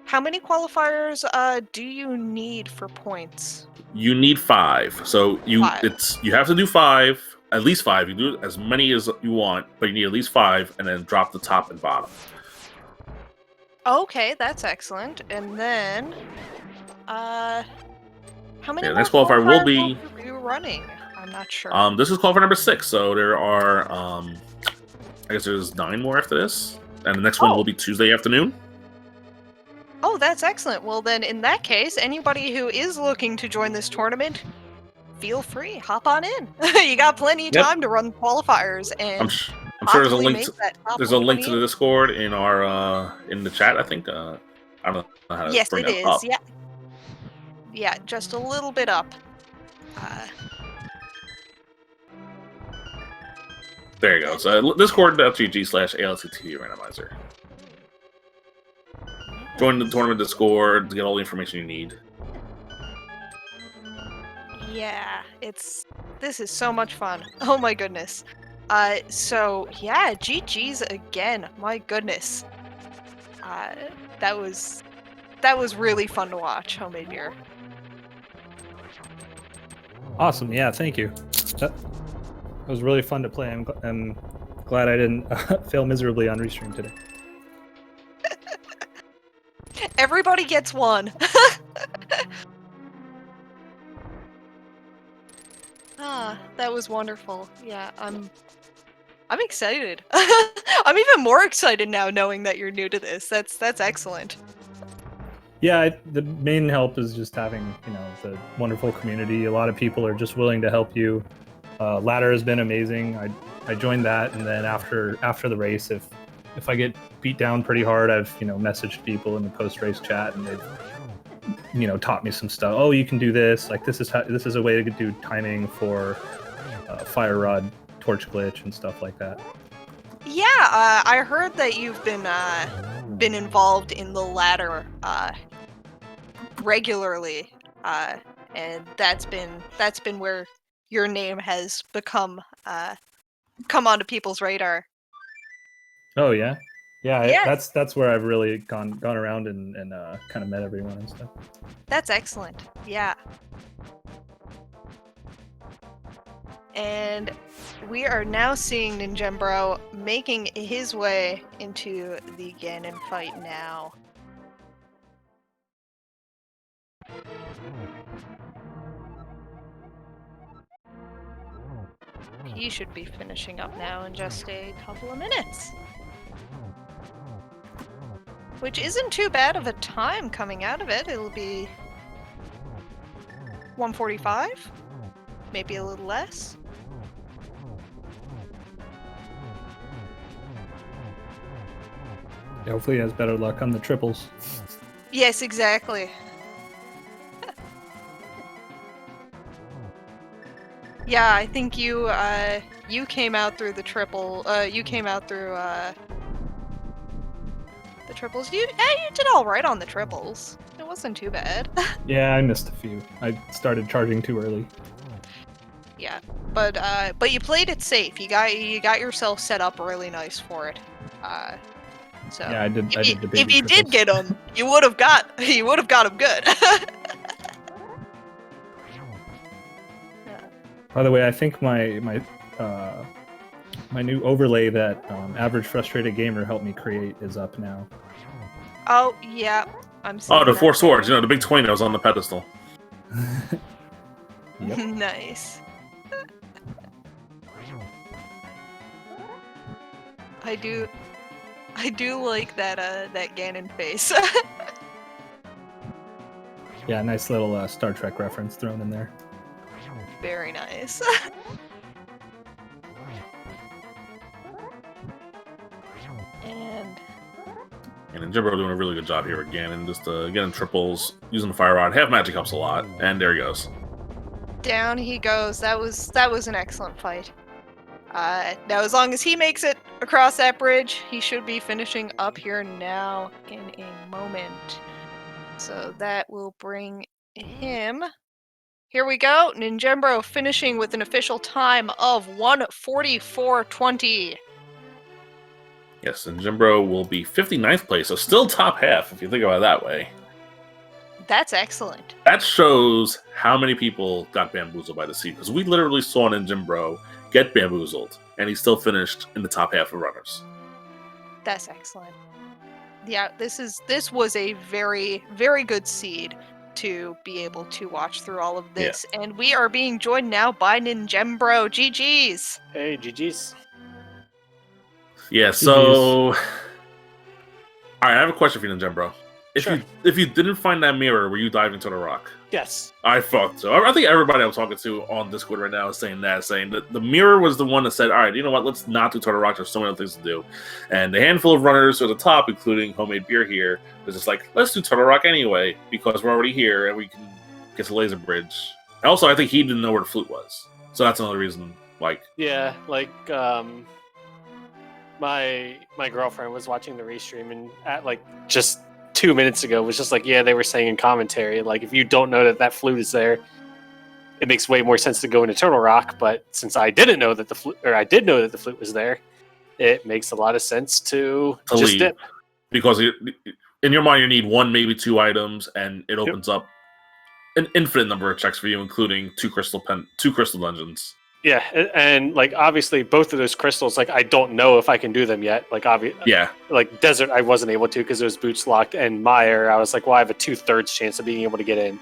How many qualifiers do you need for points? You need 5. So you have to do 5, at least 5. You do as many as you want, but you need at least 5, and then drop the top and bottom. Okay, that's excellent. And then, how many? Yeah, the next qualifier will be you running. I'm not sure. This is qualifier number 6, so there are, I guess there's 9 more after this, and the next one will be Tuesday afternoon. Oh, that's excellent. Well, then, in that case, anybody who is looking to join this tournament, feel free, hop on in. You got plenty of time to run qualifiers, and I'm sure there's a link. There's a link to the Discord in our in the chat. I think. I don't know how to bring it up. Yeah. Yeah, just a little bit up. There you go. So discord.gg/ALTTPR randomizer. Join the tournament Discord to get all the information you need. Yeah, this is so much fun. Oh my goodness. So yeah, GG's again. My goodness. That was really fun to watch, Homemade Beer. Awesome. Yeah, thank you. That was really fun to play. I'm glad I didn't fail miserably on Restream today. Everybody gets one. That was wonderful. Yeah, I'm excited. I'm even more excited now knowing that you're new to this. That's excellent. Yeah, the main help is just having, the wonderful community. A lot of people are just willing to help you. Ladder has been amazing. I joined that, and then after the race, if I get beat down pretty hard, I've messaged people in the post-race chat, and they've taught me some stuff. Oh, you can do this. Like this is a way to do timing for fire rod torch glitch and stuff like that. Yeah, I heard that you've been involved in the ladder regularly, and that's been where your name has come onto people's radar. Oh yeah. That's where I've really gone around and kind of met everyone and stuff. That's excellent. Yeah. And we are now seeing Ninjembro making his way into the Ganon fight now. He should be finishing up now in just a couple of minutes. Which isn't too bad of a time coming out of it. It'll be 1:45, maybe a little less. Hopefully he has better luck on the triples. Yes, exactly. Yeah, I think you came out through the triple. You came out through the triples. You did all right on the triples. It wasn't too bad. Yeah, I missed a few. I started charging too early. Yeah, but you played it safe. You got yourself set up really nice for it. So yeah, I did. If you did get him, you would have got him good. By the way, I think my new overlay that Average Frustrated Gamer helped me create is up now. Oh, yeah. I'm seeing Oh, the that 4 swords. there. The big twin that was on the pedestal. Yep. Nice. I do like that that Ganon face. Yeah, nice little Star Trek reference thrown in there. Very nice. And Ninjembro doing a really good job here again, and just getting triples, using the fire rod. Half magic helps a lot, and there he goes. down he goes. That was an excellent fight. Now, as long as he makes it across that bridge, he should be finishing up here now in a moment. So that will bring him. Here we go. Ninjembro finishing with an official time of 1:44:20. Yes, Ninjembro will be 59th place, so still top half if you think about it that way. That's excellent. That shows how many people got bamboozled by the seed, because we literally saw Ninjembro get bamboozled, and he still finished in the top half of runners. That's excellent. Yeah, this was a very, very good seed to be able to watch through all of this. Yeah. And we are being joined now by Ninjembro. GG's. Hey, GG's. Yeah, so... Alright, I have a question for you, Ninjembro. If you didn't find that mirror, were you diving to the rock? Yes. I thought so. I think everybody I'm talking to on Discord right now is saying that the mirror was the one that said, all right, you know what, let's not do Turtle Rock, there's so many other things to do. And the handful of runners at the top, including Homemade Beer here, was just like, let's do Turtle Rock anyway, because we're already here and we can get to Laser Bridge. And also, I think he didn't know where the flute was. So that's another reason, like... Yeah, like, my girlfriend was watching the restream and at, like, just 2 minutes ago was just like, yeah, they were saying in commentary, like, if you don't know that flute is there, it makes way more sense to go into Turtle Rock. But since I didn't know that I did know that the flute was there, it makes a lot of sense to just leave. dip. Because in your mind, you need 1, maybe 2 items, and it opens up an infinite number of checks for you, including 2 crystal dungeons. Yeah, and like obviously both of those crystals, like I don't know if I can do them yet. Like like Desert, I wasn't able to because those boots locked, and Meyer, I was like, well, I have a 2/3 chance of being able to get in.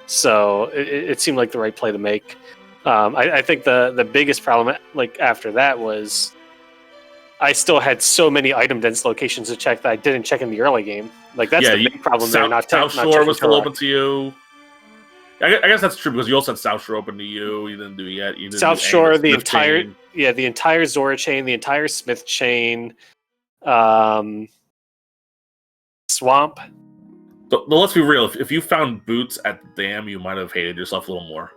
So it seemed like the right play to make. I think the biggest problem, like after that, was I still had so many item dense locations to check that I didn't check in the early game. Like that's the big problem there. South Shore was still open to you. I guess that's true because you also had South Shore open to you. You didn't do it yet. You didn't South Shore, the entire Zora chain, the entire Smith chain, Swamp. But let's be real. If you found boots at the dam, you might have hated yourself a little more.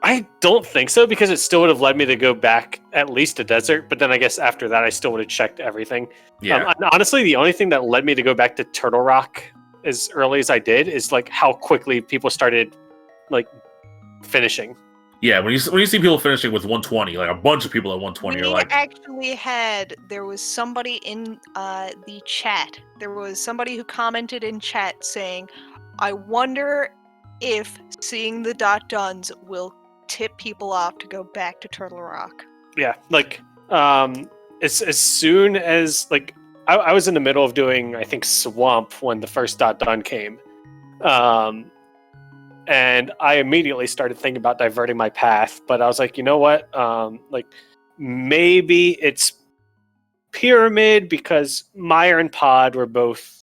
I don't think so, because it still would have led me to go back at least to Desert. But then I guess after that, I still would have checked everything. Yeah. Honestly, the only thing that led me to go back to Turtle Rock as early as I did is like how quickly people started like finishing. Yeah, when you see people finishing with 120, like a bunch of people at 120, you're like... There was somebody in the chat. There was somebody who commented in chat saying, I wonder if seeing the .duns will tip people off to go back to Turtle Rock. Yeah, like as soon as like I was in the middle of doing, I think, Swamp when the first .dun came. And I immediately started thinking about diverting my path, but I was like, you know what? Like, maybe it's Pyramid because Meyer and Pod were both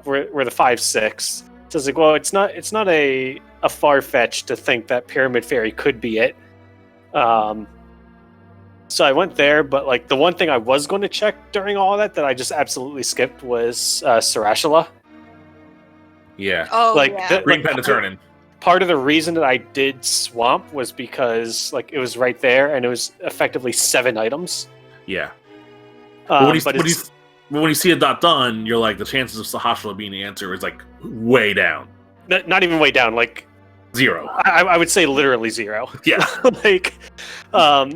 were the 5/6. So I was like, well, it's not a far-fetched to think that Pyramid Fairy could be it. So I went there, but like the one thing I was going to check during all of that I just absolutely skipped was Sarashula. Yeah. Oh, like yeah. Green Pentaturnant. Part of the reason that I did Swamp was because like it was right there and it was effectively 7 items. Yeah. When you see a .dun, you're like, the chances of Sarashula being the answer is like way down. Not even way down, like 0. I would say literally 0. Yeah. Like,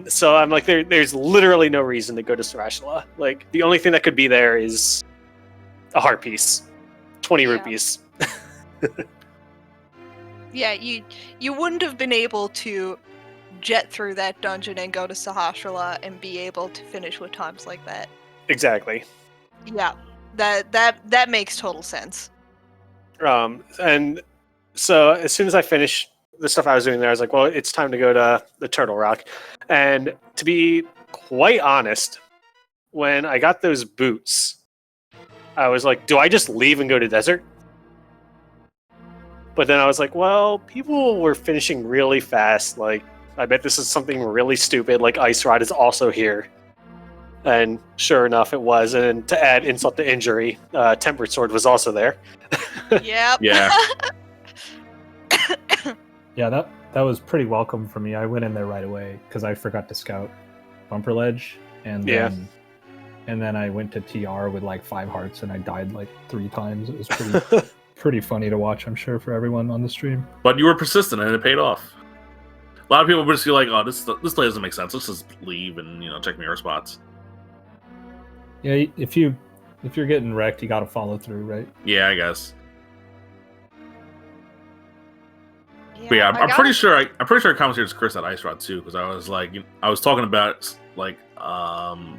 so I'm like, there's literally no reason to go to Sarashula. Like, the only thing that could be there is a heart piece, 20 rupees. Yeah, you wouldn't have been able to jet through that dungeon and go to Sahasrara and be able to finish with times like that. Exactly. Yeah, that makes total sense. And so as soon as I finished the stuff I was doing there, I was like, well, it's time to go to the Turtle Rock. And to be quite honest, when I got those boots, I was like, do I just leave and go to Desert? But then I was like, well, people were finishing really fast. Like, I bet this is something really stupid, like Ice Rod is also here. And sure enough, it was. And to add insult to injury, Tempered Sword was also there. Yep. Yeah. Yeah, that was pretty welcome for me. I went in there right away because I forgot to scout Bumper Ledge, and then I went to TR with like 5 hearts, and I died like 3 times. It was pretty funny to watch, I'm sure, for everyone on the stream. But you were persistent, and it paid off. A lot of people just feel like, oh, this play doesn't make sense. Let's just leave and check mirror spots. Yeah, if you're getting wrecked, you got to follow through, right? Yeah, I guess. But yeah, I'm pretty sure I commentated to Chris at Ice Rod too, because I was like, I was talking about like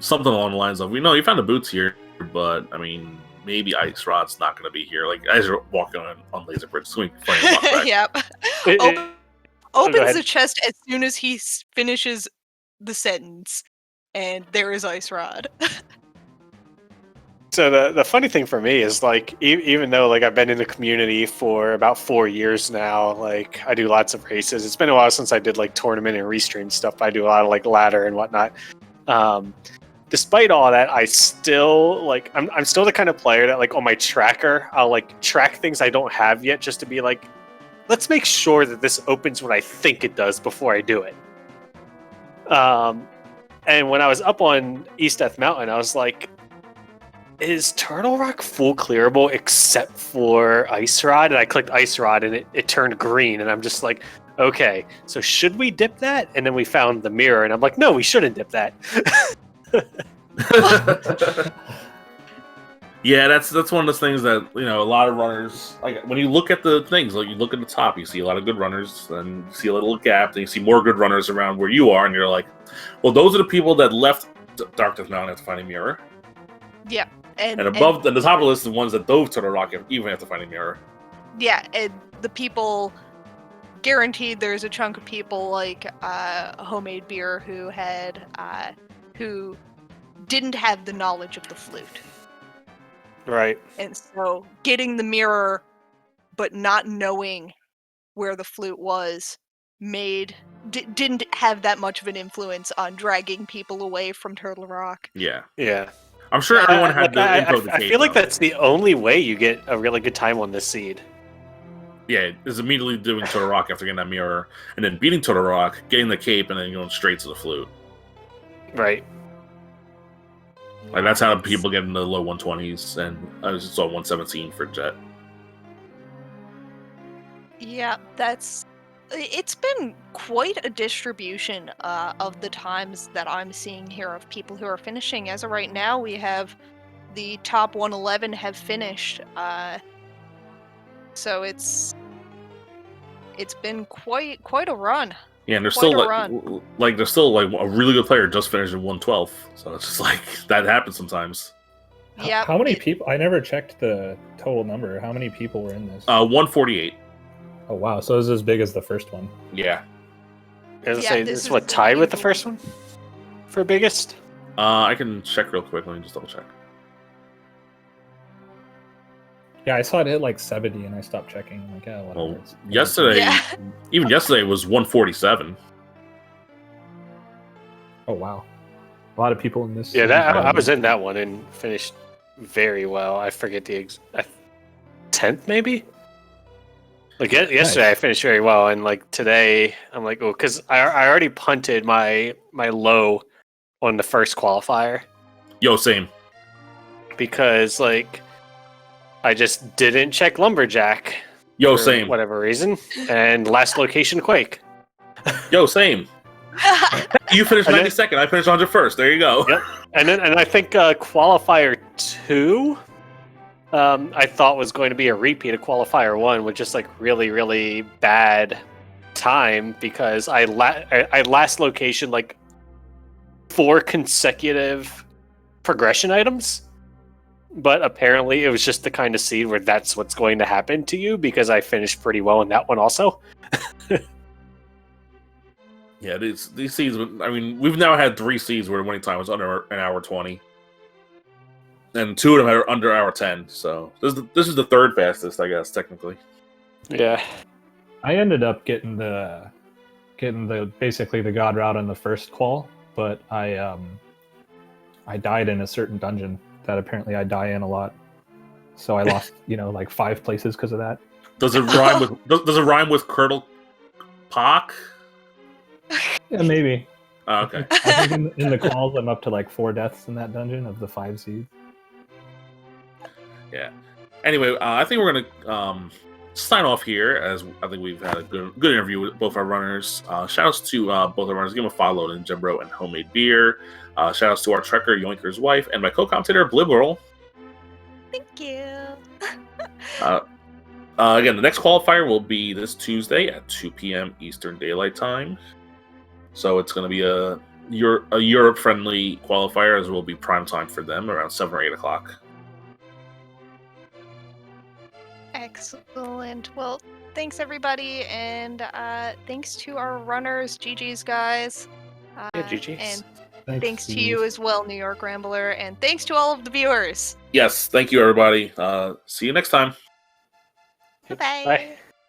something along the lines of, you found the boots here, but I mean, maybe Ice Rod's not going to be here. Like as you're walking on Laser Bridge, it's going to be funny to walk back. Yep. Opens the chest as soon as he finishes the sentence, and there is Ice Rod. So the funny thing for me is like even though like I've been in the community for about 4 years now, like I do lots of races. It's been a while since I did like tournament and restream stuff. I do a lot of like ladder and whatnot. Despite all that, I still like I'm still the kind of player that like on my tracker I'll like track things I don't have yet just to be like, let's make sure that this opens what I think it does before I do it. And when I was up on East Death Mountain, I was like, is Turtle Rock full clearable except for Ice Rod? And I clicked Ice Rod and it turned green. And I'm just like, okay, so should we dip that? And then we found the mirror and I'm like, no, we shouldn't dip that. Yeah, that's one of those things that, a lot of runners, like when you look at the things, like you look at the top, you see a lot of good runners, and you see a little gap, then you see more good runners around where you are, and you're like, well, those are the people that left Dark Death Mountain to find a mirror. Yeah. And above the top of the list, the ones that dove to the rock even have to find a mirror. Yeah, and the people, guaranteed there's a chunk of people like homemadebeer who didn't have the knowledge of the flute. Right. And so getting the mirror but not knowing where the flute was didn't have that much of an influence on dragging people away from Turtle Rock. Yeah. Yeah. I'm sure everyone had the info. I feel like that's the only way you get a really good time on this seed. Yeah, is immediately doing Turtle Rock after getting that mirror, and then beating Turtle Rock, getting the cape, and then going straight to the flute. Right. Like that's how people get in the low 120s, and I was just on 117 for Jet. Yeah, it's been quite a distribution of the times that I'm seeing here of people who are finishing. As of right now, we have the top 111 have finished. So it's been quite a run. Yeah, and there's still a really good player just finished in 112. So it's just like that happens sometimes. Yeah. How many people? I never checked the total number. How many people were in this? 148. Oh wow! So it was as big as the first one. Yeah. I was gonna say, this is what tied with the first one for biggest. I can check real quick. Let me just double check. Yeah, I saw it hit like 70, and I stopped checking. I'm like, yeah, whatever. Well, even yesterday was 147. Oh wow, a lot of people in this. Yeah, I was in that one and finished very well. I forget the 10th maybe. Like yesterday, nice. I finished very well, and like today, I'm like, oh, because I already punted my low on the first qualifier. Yo, same. Because like I just didn't check Lumberjack. Yo, for same. Whatever reason, and last location Quake. Yo, same. You finished 92nd. I finished 101st. There you go. Yep. And I think qualifier 2. I thought was going to be a repeat of Qualifier 1 with just like really, really bad time because I last location like 4 consecutive progression items. But apparently it was just the kind of seed where that's what's going to happen to you because I finished pretty well in that one also. Yeah, these seeds. I mean, we've now had 3 seeds where the winning time was under an hour 20, and 2 of them are under hour 10. So this is the third fastest, I guess, technically. Yeah. I ended up getting the basically the god route in the first qual, but I died in a certain dungeon that apparently I die in a lot, so I lost like 5 places because of that. Does it rhyme with does it rhyme with Curdle Pock? Yeah, maybe. Oh, okay. I think in the calls I'm up to like 4 deaths in that dungeon of the 5 seeds. Yeah. Anyway, I think we're gonna sign off here, as I think we've had a good interview with both our runners. Shoutouts to both our runners. Give them a follow to Ninjembro and Homemade Beer. Shoutouts to our trekker, Yoinker's wife, and my co-commentator, Blibberl. Thank you. Again, the next qualifier will be this Tuesday at 2 p.m. Eastern Daylight Time. So it's going to be a Europe-friendly qualifier, as it will be prime time for them around 7 or 8 o'clock. Excellent. Well, thanks everybody, and thanks to our runners. GG's, guys. Yeah, GG's. And thanks to you as well, New York Rambler, and thanks to all of the viewers. Yes, thank you, everybody. See you next time. Bye-bye. Bye.